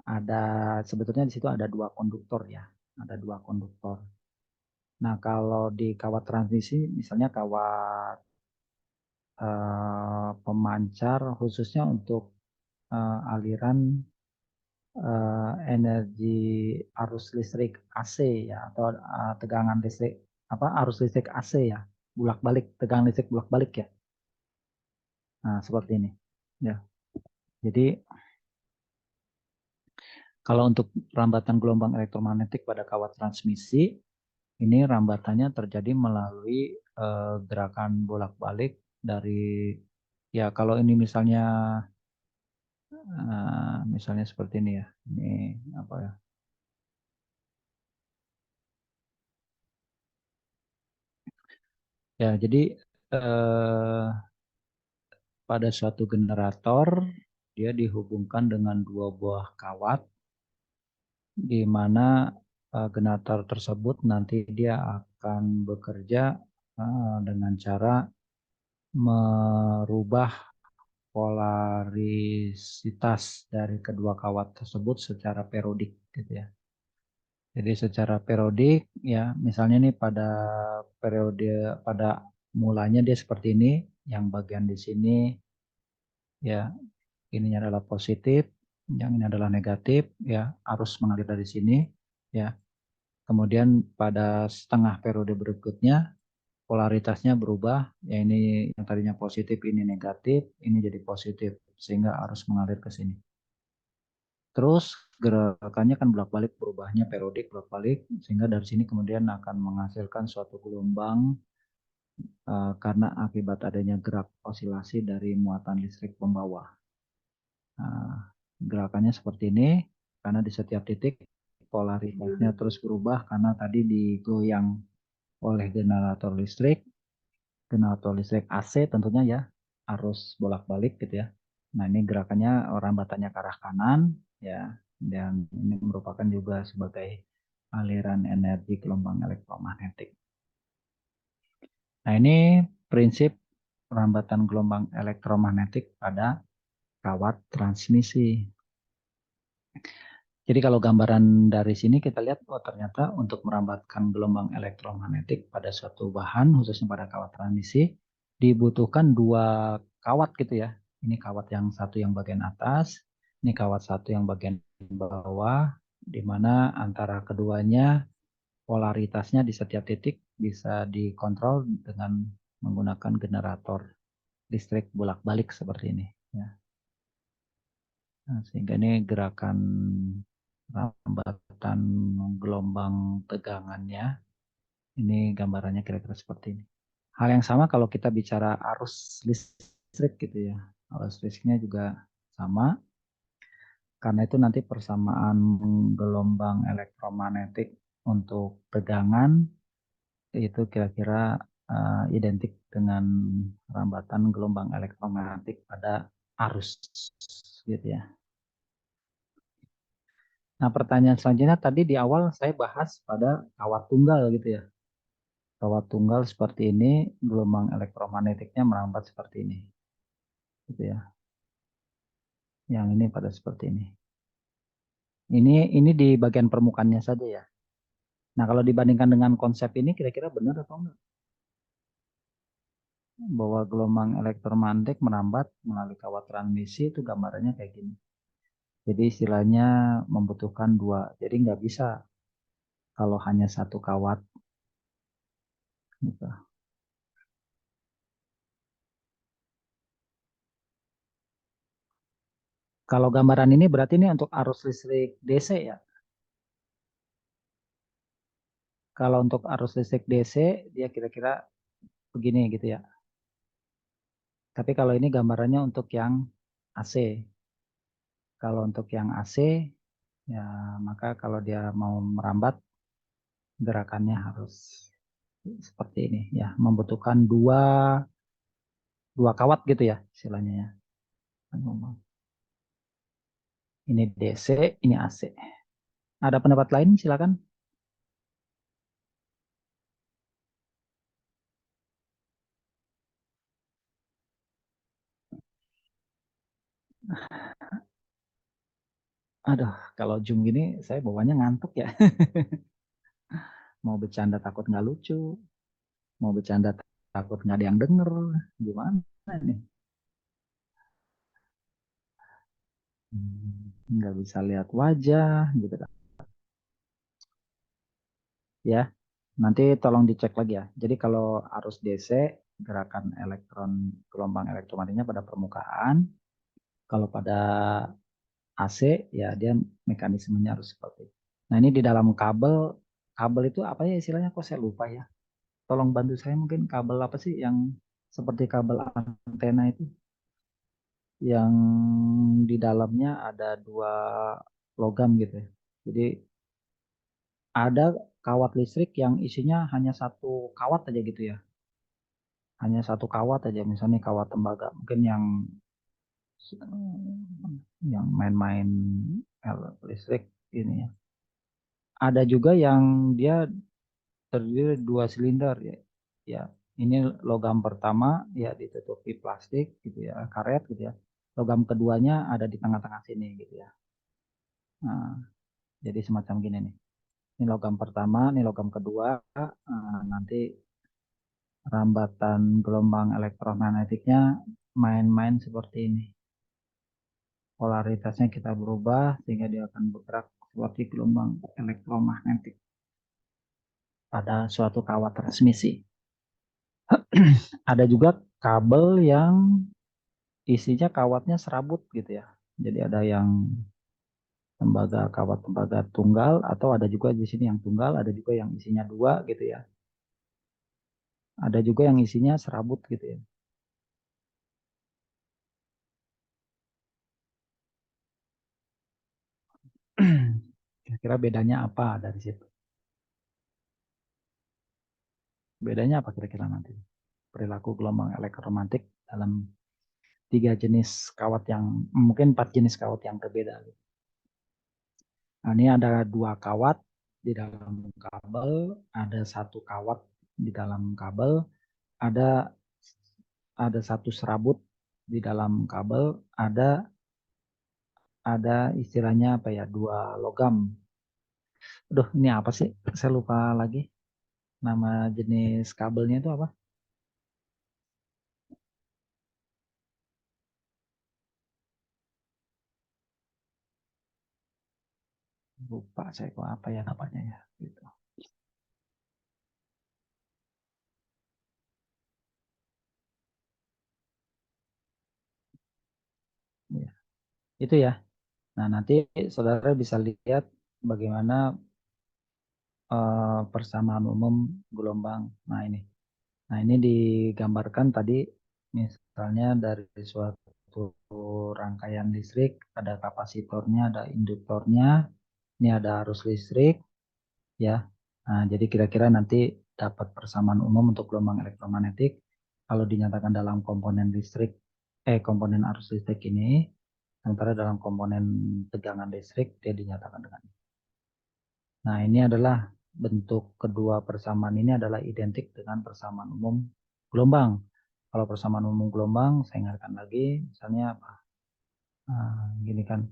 S1: Ada sebetulnya di situ ada dua konduktor ya, ada dua konduktor. Nah kalau di kawat transmisi misalnya kawat pemancar khususnya untuk aliran energi arus listrik AC ya atau tegangan listrik apa arus listrik AC ya bolak balik tegangan listrik bolak balik ya. Nah seperti ini ya. Jadi kalau untuk rambatan gelombang elektromagnetik pada kawat transmisi ini rambatannya terjadi melalui gerakan bolak-balik dari ya kalau ini misalnya seperti ini ya. Ini apa ya? Ya, jadi pada suatu generator dia dihubungkan dengan dua buah kawat di mana generator tersebut nanti dia akan bekerja dengan cara merubah polarisitas dari kedua kawat tersebut secara periodik gitu ya. Jadi secara periodik ya, misalnya nih pada mulanya dia seperti ini, yang bagian di sini ya ini adalah positif, yang ini adalah negatif ya, arus mengalir dari sini ya. Kemudian pada setengah periode berikutnya polaritasnya berubah, ya ini yang tadinya positif ini negatif, ini jadi positif sehingga arus mengalir ke sini. Terus gerakannya kan bolak-balik, berubahnya periodik bolak-balik sehingga dari sini kemudian akan menghasilkan suatu gelombang karena akibat adanya gerak osilasi dari muatan listrik pembawa. Gerakannya seperti ini karena di setiap titik polaritasnya terus berubah karena tadi digoyang oleh generator listrik AC tentunya ya, arus bolak-balik gitu ya. Nah ini gerakannya rambatannya ke arah kanan ya, dan ini merupakan juga sebagai aliran energi gelombang elektromagnetik. Nah ini prinsip rambatan gelombang elektromagnetik pada kawat transmisi. Jadi kalau gambaran dari sini kita lihat, oh ternyata untuk merambatkan gelombang elektromagnetik pada suatu bahan, khususnya pada kawat transmisi, dibutuhkan dua kawat gitu ya. Ini kawat yang satu yang bagian atas, ini kawat satu yang bagian bawah, di mana antara keduanya polaritasnya di setiap titik bisa dikontrol dengan menggunakan generator listrik bolak-balik seperti ini. Ya. Nah, sehingga ini gerakan rambatan gelombang tegangannya, ini gambarannya kira-kira seperti ini. Hal yang sama kalau kita bicara arus listrik gitu ya. Arus listriknya juga sama. Karena itu nanti persamaan gelombang elektromagnetik untuk tegangan itu kira-kira identik dengan rambatan gelombang elektromagnetik pada arus gitu ya. Nah, pertanyaan selanjutnya tadi di awal saya bahas pada kawat tunggal gitu ya. Kawat tunggal seperti ini, gelombang elektromagnetiknya merambat seperti ini. Gitu ya. Yang ini pada seperti ini. Ini di bagian permukaannya saja ya. Nah, kalau dibandingkan dengan konsep ini kira-kira benar atau enggak? Bahwa gelombang elektromagnetik merambat melalui kawat transmisi itu gambarannya kayak gini. Jadi istilahnya membutuhkan dua. Jadi nggak bisa kalau hanya satu kawat. Gitu. Kalau gambaran ini berarti ini untuk arus listrik DC ya. Kalau untuk arus listrik DC dia kira-kira begini gitu ya. Tapi kalau ini gambarannya untuk yang AC. Kalau untuk yang AC ya maka kalau dia mau merambat gerakannya harus seperti ini ya, membutuhkan dua kawat gitu ya istilahnya ya. Ini DC, ini AC. Ada pendapat lain silakan. Aduh, kalau Zoom gini saya bawanya ngantuk ya. Mau bercanda takut nggak lucu, mau bercanda takut nggak ada yang denger, gimana nih? Nggak bisa lihat wajah gitu kan. Ya, nanti tolong dicek lagi ya. Jadi kalau arus DC, gerakan elektron gelombang elektromagnetiknya pada permukaan. Kalau pada AC, ya dia mekanismenya harus seperti itu. Nah ini di dalam kabel itu apa ya istilahnya? Kok saya lupa ya. Tolong bantu saya mungkin kabel apa sih yang seperti kabel antena itu, yang di dalamnya ada dua logam gitu ya. Jadi ada kawat listrik yang isinya hanya satu kawat aja gitu ya. Hanya satu kawat aja, misalnya kawat tembaga. Mungkin yang main-main listrik ini ya. ada juga yang dia terdiri 2 silinder ya. Ya, ini logam pertama ya ditutupi plastik gitu ya, karet gitu ya. Logam keduanya ada di tengah-tengah sini gitu ya. Nah, jadi semacam gini nih. Ini logam pertama, ini logam kedua. Nanti rambatan gelombang elektromagnetiknya main-main seperti ini. Polaritasnya kita berubah sehingga dia akan bergerak seperti gelombang elektromagnetik pada suatu kawat transmisi. Ada juga kabel yang isinya kawatnya serabut gitu ya. Jadi ada yang kawat tembaga tunggal, atau ada juga di sini yang tunggal, ada juga yang isinya 2 gitu ya. Ada juga yang isinya serabut gitu ya. Kira-kira bedanya apa dari situ? Bedanya apa kira-kira nanti? Perilaku gelombang elektromagnetik dalam 3 jenis kawat yang, mungkin 4 jenis kawat yang berbeda. Nah, ini ada 2 kawat di dalam kabel, ada 1 kawat di dalam kabel, ada 1 serabut di dalam kabel, ada istilahnya apa ya, 2 logam. Aduh, ini apa sih? Saya lupa lagi. Nama jenis kabelnya itu apa? Lupa saya kok apa ya namanya ya. Gitu. Ya, itu ya. Nah, nanti saudara bisa lihat bagaimana persamaan umum gelombang. Nah, ini digambarkan tadi misalnya dari suatu rangkaian listrik, ada kapasitornya, ada induktornya, ini ada arus listrik, ya. Nah, jadi kira-kira nanti dapat persamaan umum untuk gelombang elektromagnetik kalau dinyatakan dalam komponen arus listrik ini, sementara dalam komponen tegangan listrik dia dinyatakan dengan ini. Nah, ini adalah bentuk kedua persamaan ini adalah identik dengan persamaan umum gelombang. Kalau persamaan umum gelombang, saya ingatkan lagi, misalnya apa? Gini kan.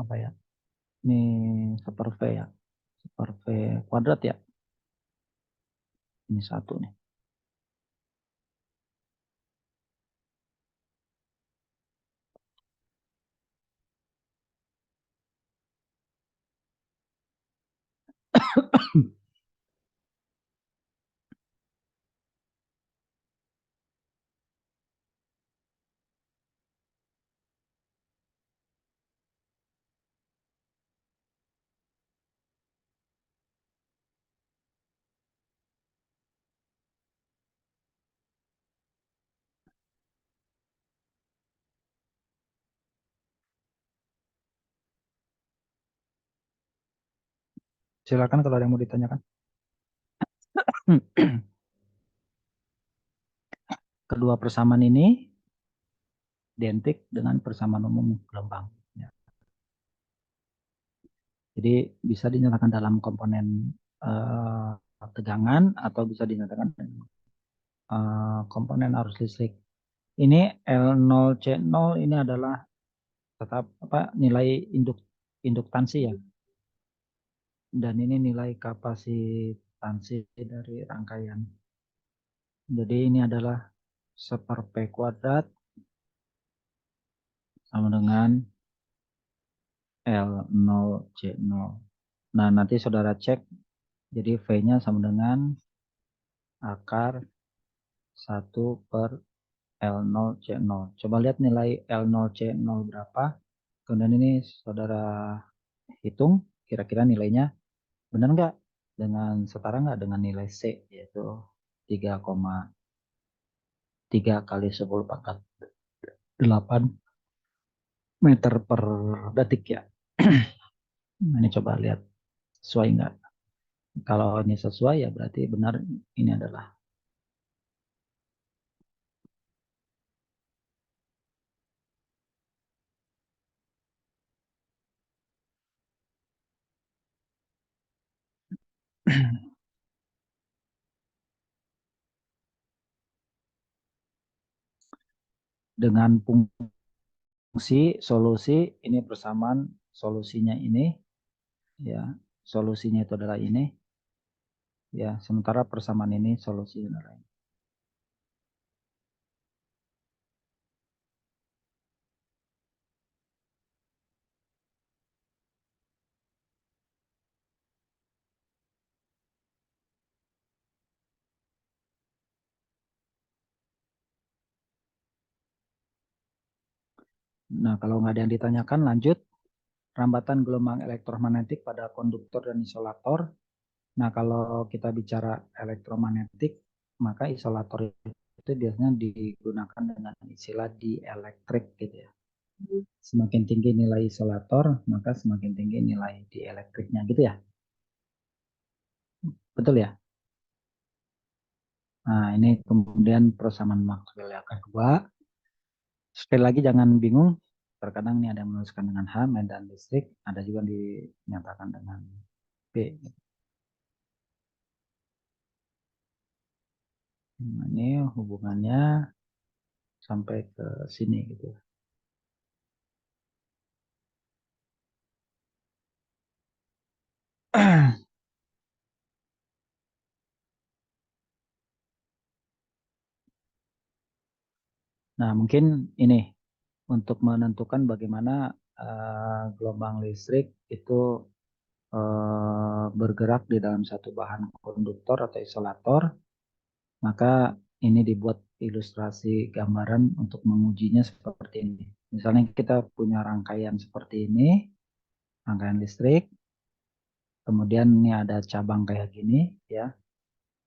S1: Apa ya? Ini super V ya. Super V kuadrat ya. Ini 1 nih. Silakan kalau ada yang mau ditanyakan. Kedua persamaan ini identik dengan persamaan umum gelombang. Ya. Jadi bisa dinyatakan dalam komponen tegangan atau bisa dinyatakan komponen arus listrik. Ini L0 C0 ini adalah tetap nilai induktansi ya. Dan ini nilai kapasitansi dari rangkaian. Jadi ini adalah super P kuadrat sama dengan L0 C0. Nah, nanti saudara cek, jadi V-nya sama dengan akar 1 per L0 C0. Coba lihat nilai L0 C0 berapa. Kemudian ini saudara hitung kira-kira nilainya benar nggak dengan setara nggak dengan nilai C, yaitu 3,3 kali 10 pangkat 8 meter per detik ya. Ini coba lihat sesuai nggak. Kalau ini sesuai ya berarti benar ini adalah dengan fungsi solusi ini persamaan solusinya ini ya, solusinya itu adalah ini ya, sementara persamaan ini solusinya adalah ini. Nah, kalau nggak ada yang ditanyakan, lanjut. Rambatan gelombang elektromagnetik pada konduktor dan isolator. Nah, kalau kita bicara elektromagnetik, maka isolator itu biasanya digunakan dengan istilah dielektrik gitu ya. Semakin tinggi nilai isolator, maka semakin tinggi nilai dielektriknya gitu ya. Betul ya? Nah, ini kemudian persamaan Maxwell yang kedua. Sekali lagi jangan bingung, terkadang ini ada yang menuliskan dengan H, medan listrik, ada juga dinyatakan dengan B. Nah, ini hubungannya sampai ke sini gitu. Nah, mungkin ini untuk menentukan bagaimana gelombang listrik itu bergerak di dalam satu bahan konduktor atau isolator, maka ini dibuat ilustrasi gambaran untuk mengujinya seperti ini. Misalnya kita punya rangkaian seperti ini, rangkaian listrik, kemudian ini ada cabang kayak gini, ya.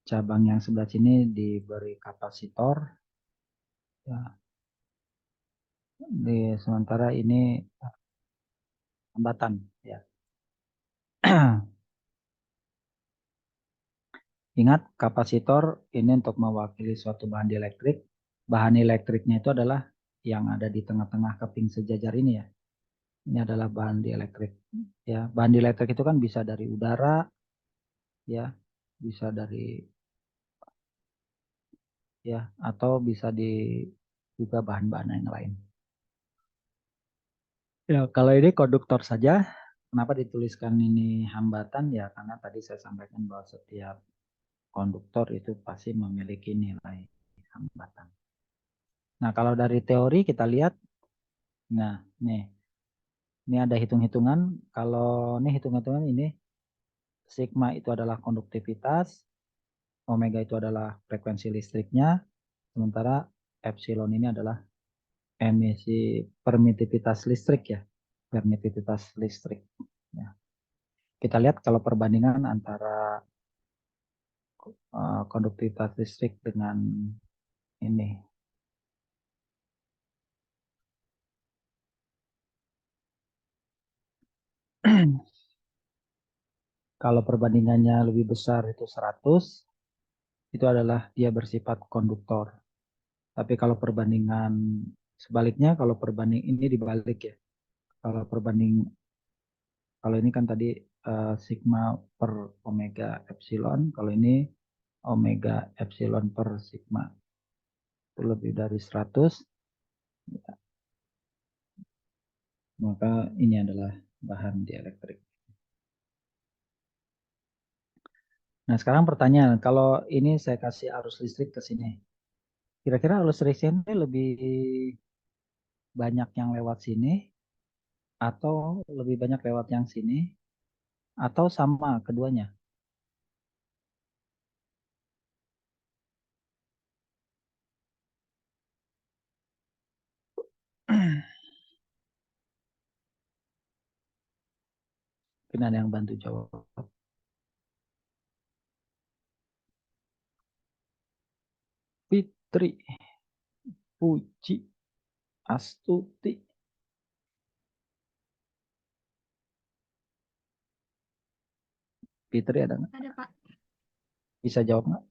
S1: Cabang yang sebelah sini diberi kapasitor, ya. Sementara ini hambatan, ya. Ingat, kapasitor ini untuk mewakili suatu bahan dielektrik. Bahan elektriknya itu adalah yang ada di tengah-tengah keping sejajar ini ya. Ini adalah bahan dielektrik. Ya, bahan dielektrik itu kan bisa dari udara, ya, bisa dari ya, atau bisa di juga bahan-bahan yang lain. Ya, kalau ini konduktor saja, kenapa dituliskan ini hambatan? Ya, karena tadi saya sampaikan bahwa setiap konduktor itu pasti memiliki nilai hambatan. Nah, kalau dari teori kita lihat, nah, ini ada hitung-hitungan. Kalau ini hitung-hitungan ini, sigma itu adalah konduktivitas, omega itu adalah frekuensi listriknya, sementara epsilon ini adalah emisi permitivitas listrik ya, permitivitas listrik. Ya. Kita lihat kalau perbandingan antara konduktivitas listrik dengan ini. Kalau perbandingannya lebih besar itu 100, itu adalah dia bersifat konduktor. Tapi kalau perbandingan sebaliknya, kalau perbanding ini dibalik ya. Kalau ini kan tadi sigma per omega epsilon, kalau ini omega epsilon per sigma. Itu lebih dari 100, maka ini adalah bahan dielektrik. Nah, sekarang pertanyaan, kalau ini saya kasih arus listrik ke sini, kira-kira arus listrik ini lebih banyak yang lewat sini, atau lebih banyak lewat yang sini, atau sama keduanya? Mungkin ada yang bantu jawab. Fitri, Puji, Astuti. Fitri ada nggak?
S6: Ada, Pak.
S1: Bisa jawab nggak?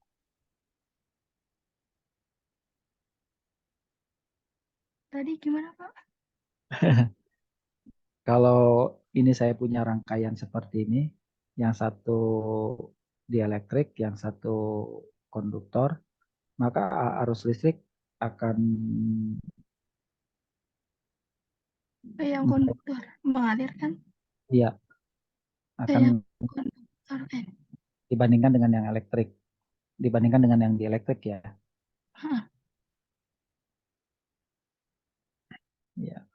S6: Tadi gimana, Pak?
S1: Kalau ini saya punya rangkaian seperti ini, yang satu dielektrik, yang satu konduktor, maka arus listrik akan
S6: Yang konduktor mengalirkan.
S1: ya akan
S6: Yang konduktor.
S1: dibandingkan dengan yang elektrik, dibandingkan dengan yang dielektrik ya.
S6: Hah.
S1: Ya.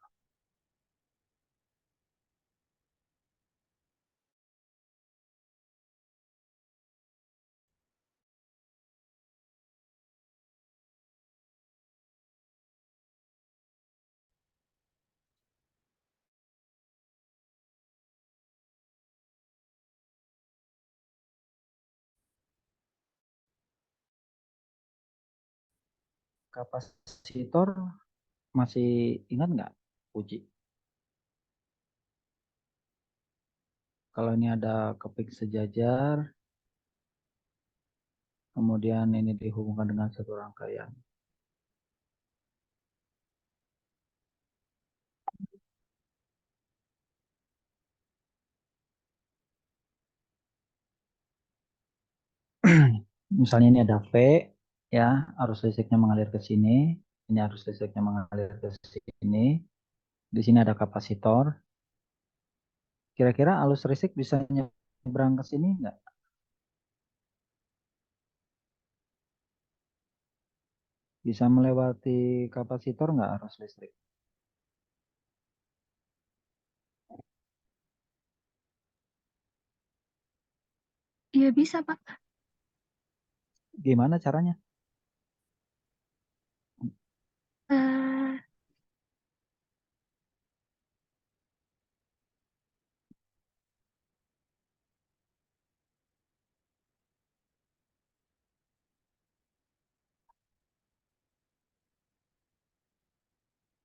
S1: Kapasitor masih ingat nggak, Puji? Kalau ini ada keping sejajar, kemudian ini dihubungkan dengan satu rangkaian. Misalnya ini ada V, ya, arus listriknya mengalir ke sini, ini arus listriknya mengalir ke sini, di sini ada kapasitor. Kira-kira arus listrik bisa nyebrang ke sini nggak? Bisa melewati kapasitor nggak arus listrik?
S6: Iya bisa, Pak.
S1: Gimana caranya?
S6: Eh,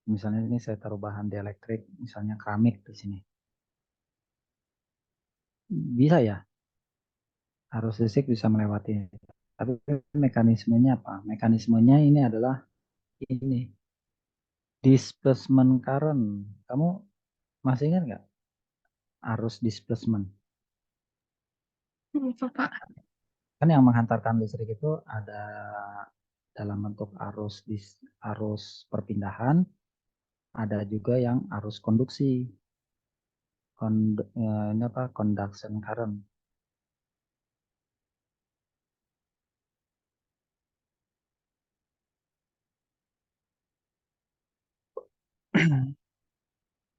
S1: Misalnya ini saya taruh bahan dielektrik, misalnya keramik di sini. Bisa ya, arus listrik bisa melewati. Tapi mekanismenya apa? Mekanismenya ini adalah ini, displacement current. Kamu masih ingat nggak arus displacement?
S6: lupa, Pak.
S1: Kan yang menghantarkan listrik itu ada dalam bentuk arus perpindahan, ada juga yang arus konduksi. Ini apa? Conduction current.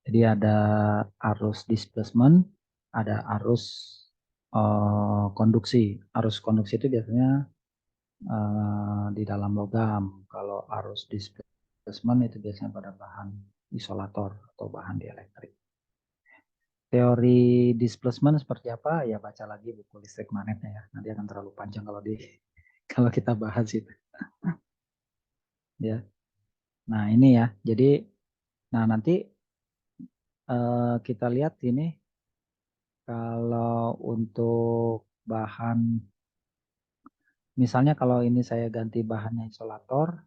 S1: Jadi ada arus displacement, ada arus konduksi. Arus konduksi itu biasanya di dalam logam. Kalau arus displacement itu biasanya pada bahan isolator atau bahan dielektrik. Teori displacement seperti apa? Ya baca lagi buku listrik magnetnya ya. Nanti akan terlalu panjang kalau kalau kita bahas itu. Ya. Nah ini ya. Jadi, nah nanti kita lihat ini kalau untuk bahan, misalnya kalau ini saya ganti bahannya isolator,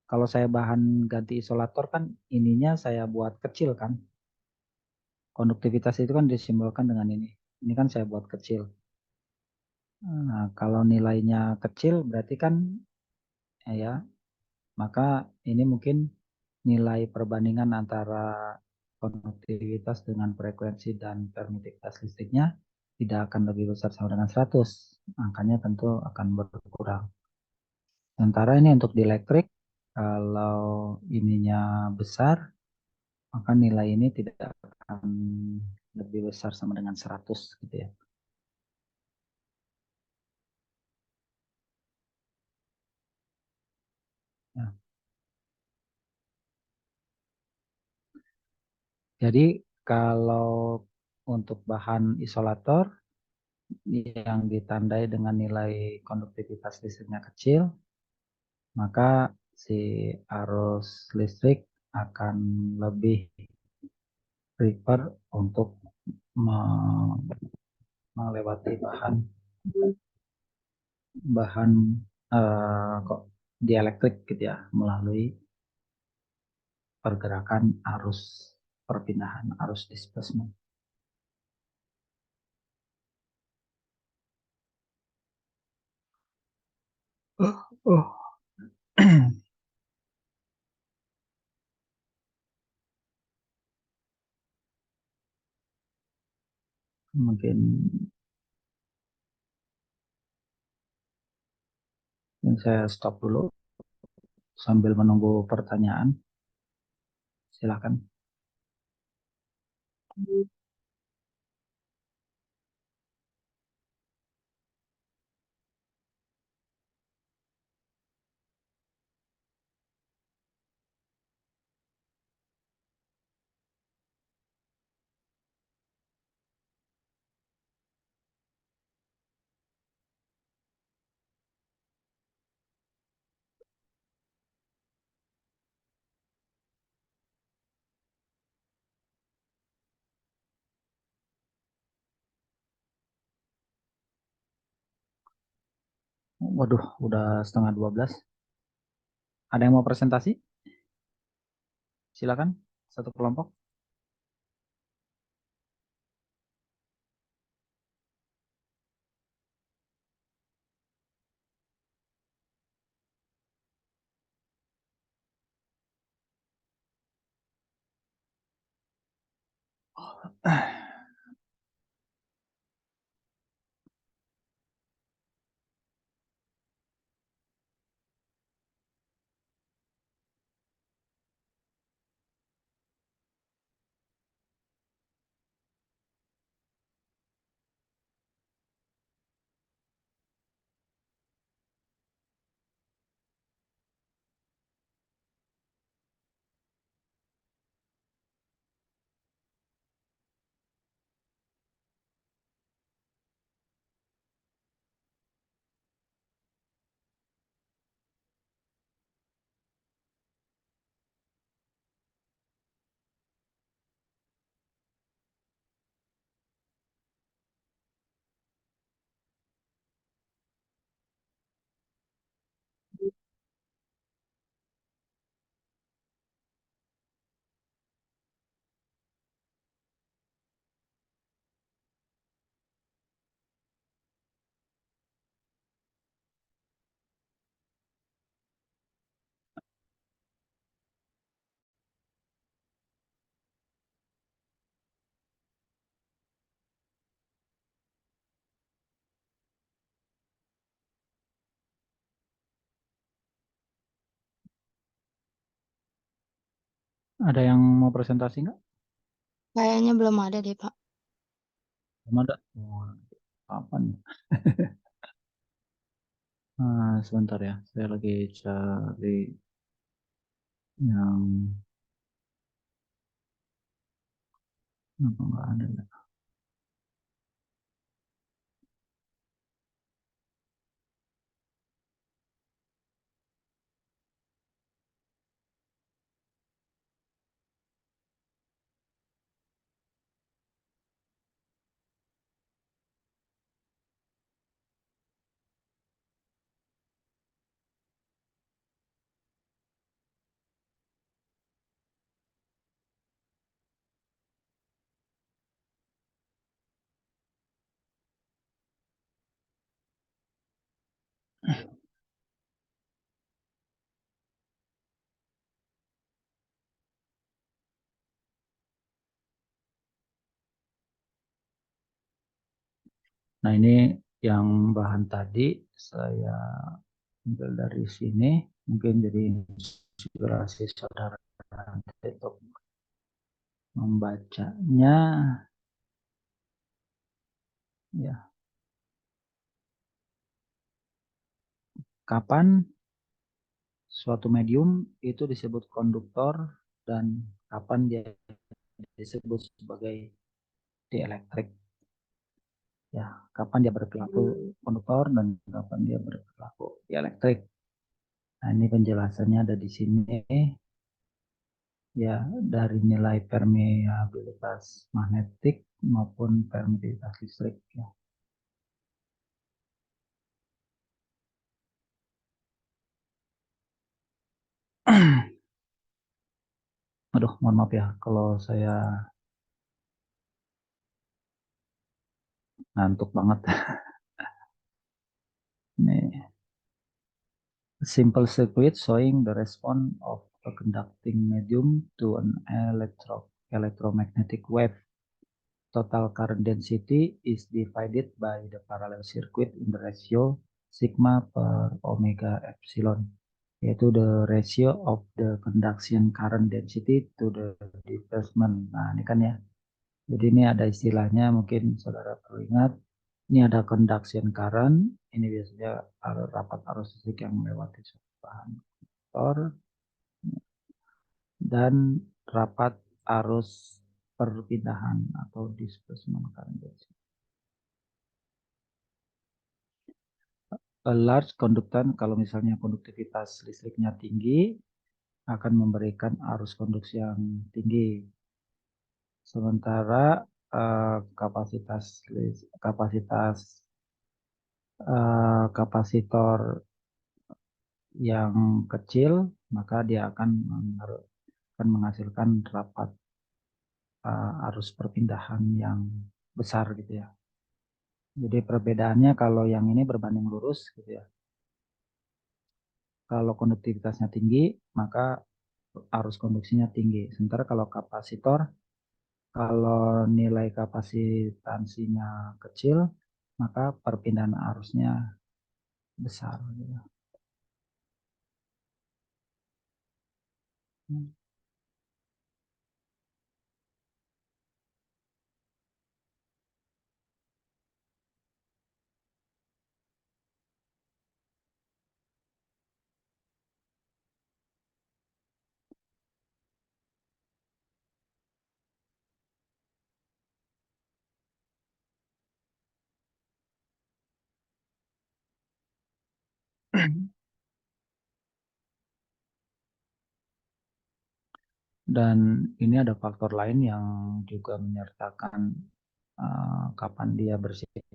S1: kalau saya bahan ganti isolator kan ininya saya buat kecil kan. Konduktivitas itu kan disimbolkan dengan ini. Ini kan saya buat kecil. Nah, kalau nilainya kecil berarti kan ya, maka ini mungkin nilai perbandingan antara konduktivitas dengan frekuensi dan permitivitas listriknya tidak akan lebih besar sama dengan 100. Angkanya tentu akan berkurang. Sementara ini untuk dielektrik, kalau ininya besar, maka nilai ini tidak akan lebih besar sama dengan 100 gitu ya. Nah, jadi kalau untuk bahan isolator yang ditandai dengan nilai konduktivitas listriknya kecil, maka si arus listrik akan lebih prefer untuk melewati bahan kok dielektrik gitu ya, melalui pergerakan arus perpindahan arus displacement. Oh. Mungkin saya stop dulu sambil menunggu pertanyaan. Silakan. Waduh, udah setengah 12. Ada yang mau presentasi? Silakan, satu kelompok. Ada yang mau presentasi nggak?
S6: Kayaknya belum ada deh, Pak.
S1: Belum ada. Oh, apa nih? Sebentar ya, saya lagi cari yang apa nggak ada. Nah, ini yang bahan tadi saya ambil dari sini, mungkin jadi inspirasi saudara untuk membacanya. Ya, kapan suatu medium itu disebut konduktor dan kapan dia disebut sebagai dielektrik? Ya, kapan dia berperilaku konduktor dan kapan dia berperilaku dielektrik? Nah, ini penjelasannya ada di sini. Ya, dari nilai permeabilitas magnetik maupun permeabilitas listrik. Ya. Aduh, mohon maaf ya kalau saya ngantuk banget. Nih, simple circuit showing the response of a conducting medium to an electromagnetic wave. Total current density is divided by the parallel circuit in the ratio sigma per omega epsilon, yaitu the ratio of the conduction current density to the displacement. Nah, ini kan ya. Jadi ini ada istilahnya, mungkin saudara perlu ingat. Ini ada conduction current, ini biasanya rapat arus listrik yang melewati suatu bahan motor, dan rapat arus perpindahan atau displacement current density. A large conductor, kalau misalnya konduktivitas listriknya tinggi, akan memberikan arus konduksi yang tinggi. Sementara kapasitor yang kecil, maka dia akan menghasilkan rapat arus perpindahan yang besar gitu ya. Jadi perbedaannya kalau yang ini berbanding lurus gitu ya. Kalau konduktivitasnya tinggi, maka arus konduksinya tinggi. Sementara kalau kapasitor, kalau nilai kapasitansinya kecil, maka perpindahan arusnya besar. Gitu. Dan ini ada faktor lain yang juga menyertakan kapan dia bersifat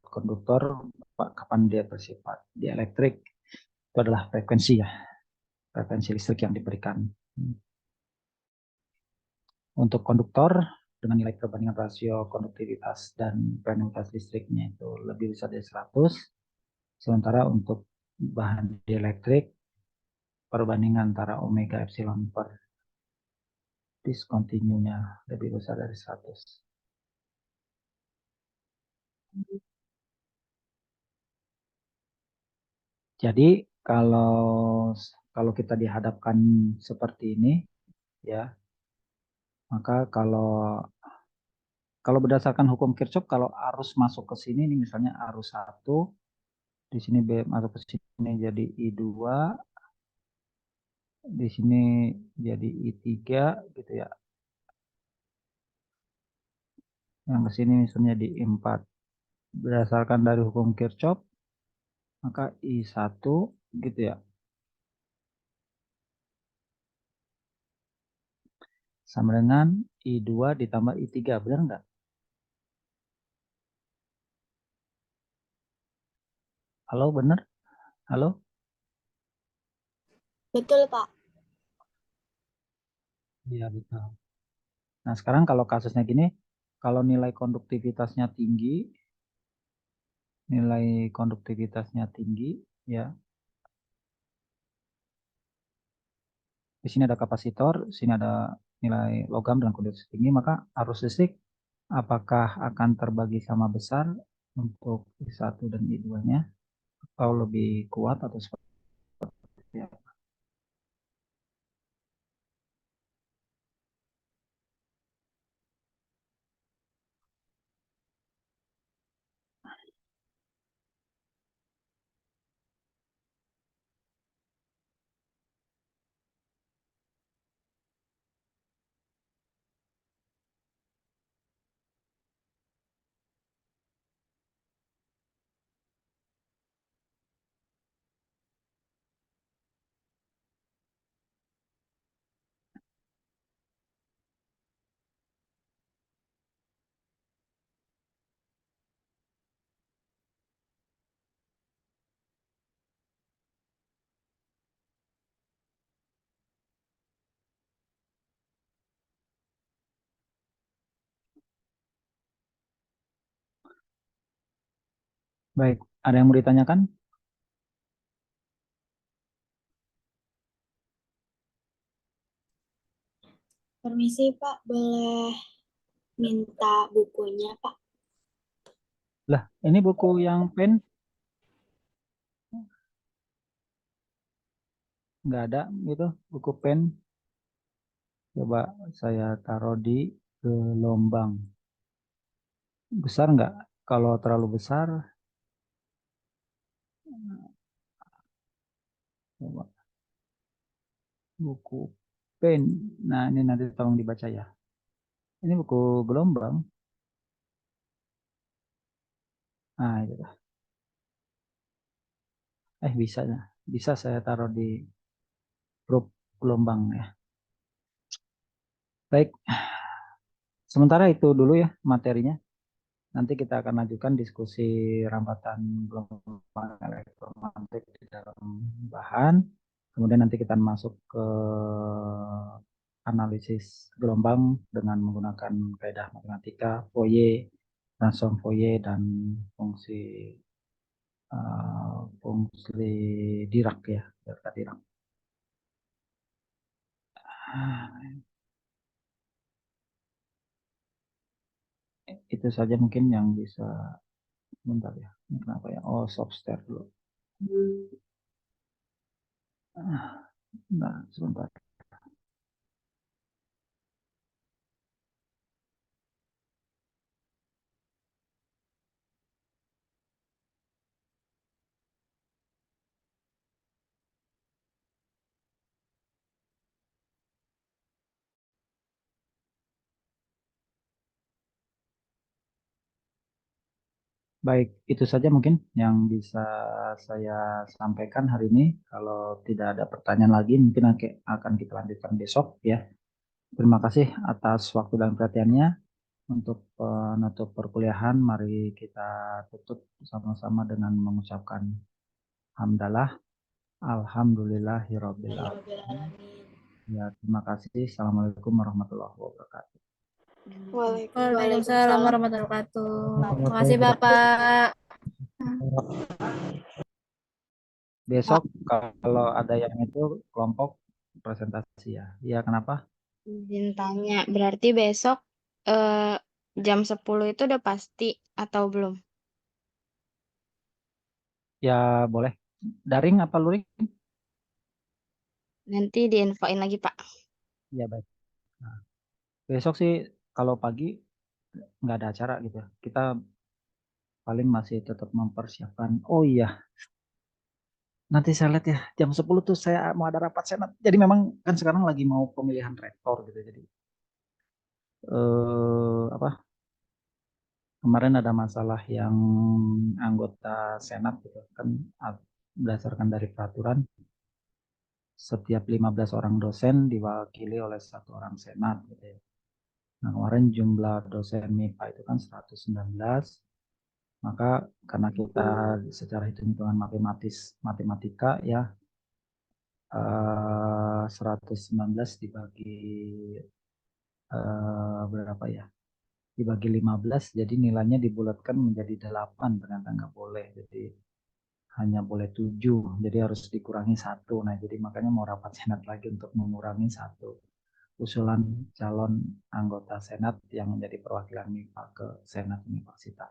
S1: konduktor, kapan dia bersifat dielektrik. Itu adalah frekuensi ya, frekuensi listrik yang diberikan. Untuk konduktor, dengan nilai perbandingan rasio konduktivitas dan permeabilitas listriknya itu lebih besar dari 100. Sementara untuk bahan dielektrik, perbandingan antara omega epsilon per discontinue-nya lebih besar dari 100. Jadi kalau kita dihadapkan seperti ini ya, maka kalau berdasarkan hukum Kirchhoff, kalau arus masuk ke sini ini misalnya arus 1, di sini masuk ke sini jadi I2, di sini jadi I3 gitu ya. Yang ke sini misalnya di I4. Berdasarkan dari hukum Kirchhoff, maka I1 gitu ya. Sama dengan I2 ditambah I3, benar nggak? Halo, benar? Halo?
S4: Betul, Pak.
S1: Iya, betul. Nah, sekarang kalau kasusnya gini, kalau nilai konduktivitasnya tinggi, ya. Di sini ada kapasitor, sini ada nilai logam dengan konduktivitas tinggi, maka arus listrik apakah akan terbagi sama besar untuk I1 dan I2-nya, atau lebih kuat atau seperti apa? Baik, ada yang mau ditanyakan?
S4: Permisi Pak, boleh minta bukunya Pak?
S1: Lah, ini buku yang pen nggak ada gitu, buku pen. Coba saya taruh di gelombang. Besar nggak? Kalau terlalu besar, coba buku pen. Nah, ini nanti tolong dibaca ya. Ini buku gelombang. Nah, itu dah. Bisa ya. Bisa saya taruh di grup gelombang ya. Baik, sementara itu dulu ya materinya. Nanti kita akan lanjutkan diskusi rambatan gelombang elektromagnetik di dalam bahan. Kemudian nanti kita masuk ke analisis gelombang dengan menggunakan kaidah matematika, Fourier, transform Fourier, dan fungsi fungsi Dirac ya, delta Dirac. Itu saja mungkin yang bisa. Bentar ya, ini kenapa ya? Oh, soft start dulu. Nah, sebentar. Baik, itu saja mungkin yang bisa saya sampaikan hari ini. Kalau tidak ada pertanyaan lagi, mungkin akan kita lanjutkan besok ya. Terima kasih atas waktu dan perhatiannya. Untuk penutup perkuliahan, mari kita tutup sama-sama dengan mengucapkan hamdalah, alhamdulillahirabbil alamin. Ya, terima kasih. Assalamualaikum warahmatullahi wabarakatuh.
S2: Waalaikumsalam
S7: warahmatullahi wabarakatuh. Terima kasih Bapak.
S1: Besok kalau ada yang itu kelompok presentasi ya. Ya, kenapa?
S6: Izin tanya, berarti besok jam 10 itu udah pasti atau belum?
S1: Ya, boleh. Daring apa luring?
S6: Nanti diinfoin lagi, Pak.
S1: Ya, baik. Nah, besok sih kalau pagi nggak ada acara gitu. Kita paling masih tetap mempersiapkan. Oh iya, nanti saya lihat ya, jam 10 tuh saya mau ada rapat senat. Jadi memang kan sekarang lagi mau pemilihan rektor gitu. Jadi apa? Kemarin ada masalah yang anggota senat gitu kan, berdasarkan dari peraturan setiap 15 orang dosen diwakili oleh satu orang senat gitu ya. Nah, kemarin jumlah dosen MIPA itu kan 119. Maka karena kita secara hitung-hitungan matematika ya, 119 dibagi berapa ya? Dibagi 15, jadi nilainya dibulatkan menjadi 8, ternyata nggak boleh. Jadi hanya boleh 7, jadi harus dikurangi 1. Nah, jadi makanya mau rapat senat lagi untuk mengurangi 1. Usulan calon anggota senat yang menjadi perwakilan MIPA ke senat universitas.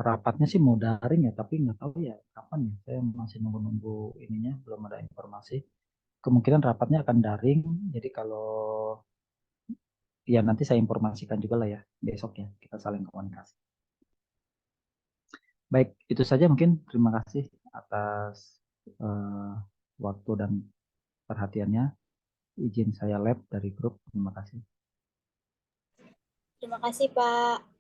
S1: Rapatnya sih mau daring ya, tapi nggak tahu ya kapan ya. Saya masih nunggu-nunggu ininya, belum ada informasi. Kemungkinan rapatnya akan daring. Jadi kalau ya nanti saya informasikan juga lah ya besok ya, kita saling komunikasi. Baik, itu saja mungkin. Terima kasih atas waktu dan perhatiannya. Izin saya lab dari grup. Terima kasih.
S4: Terima kasih Pak.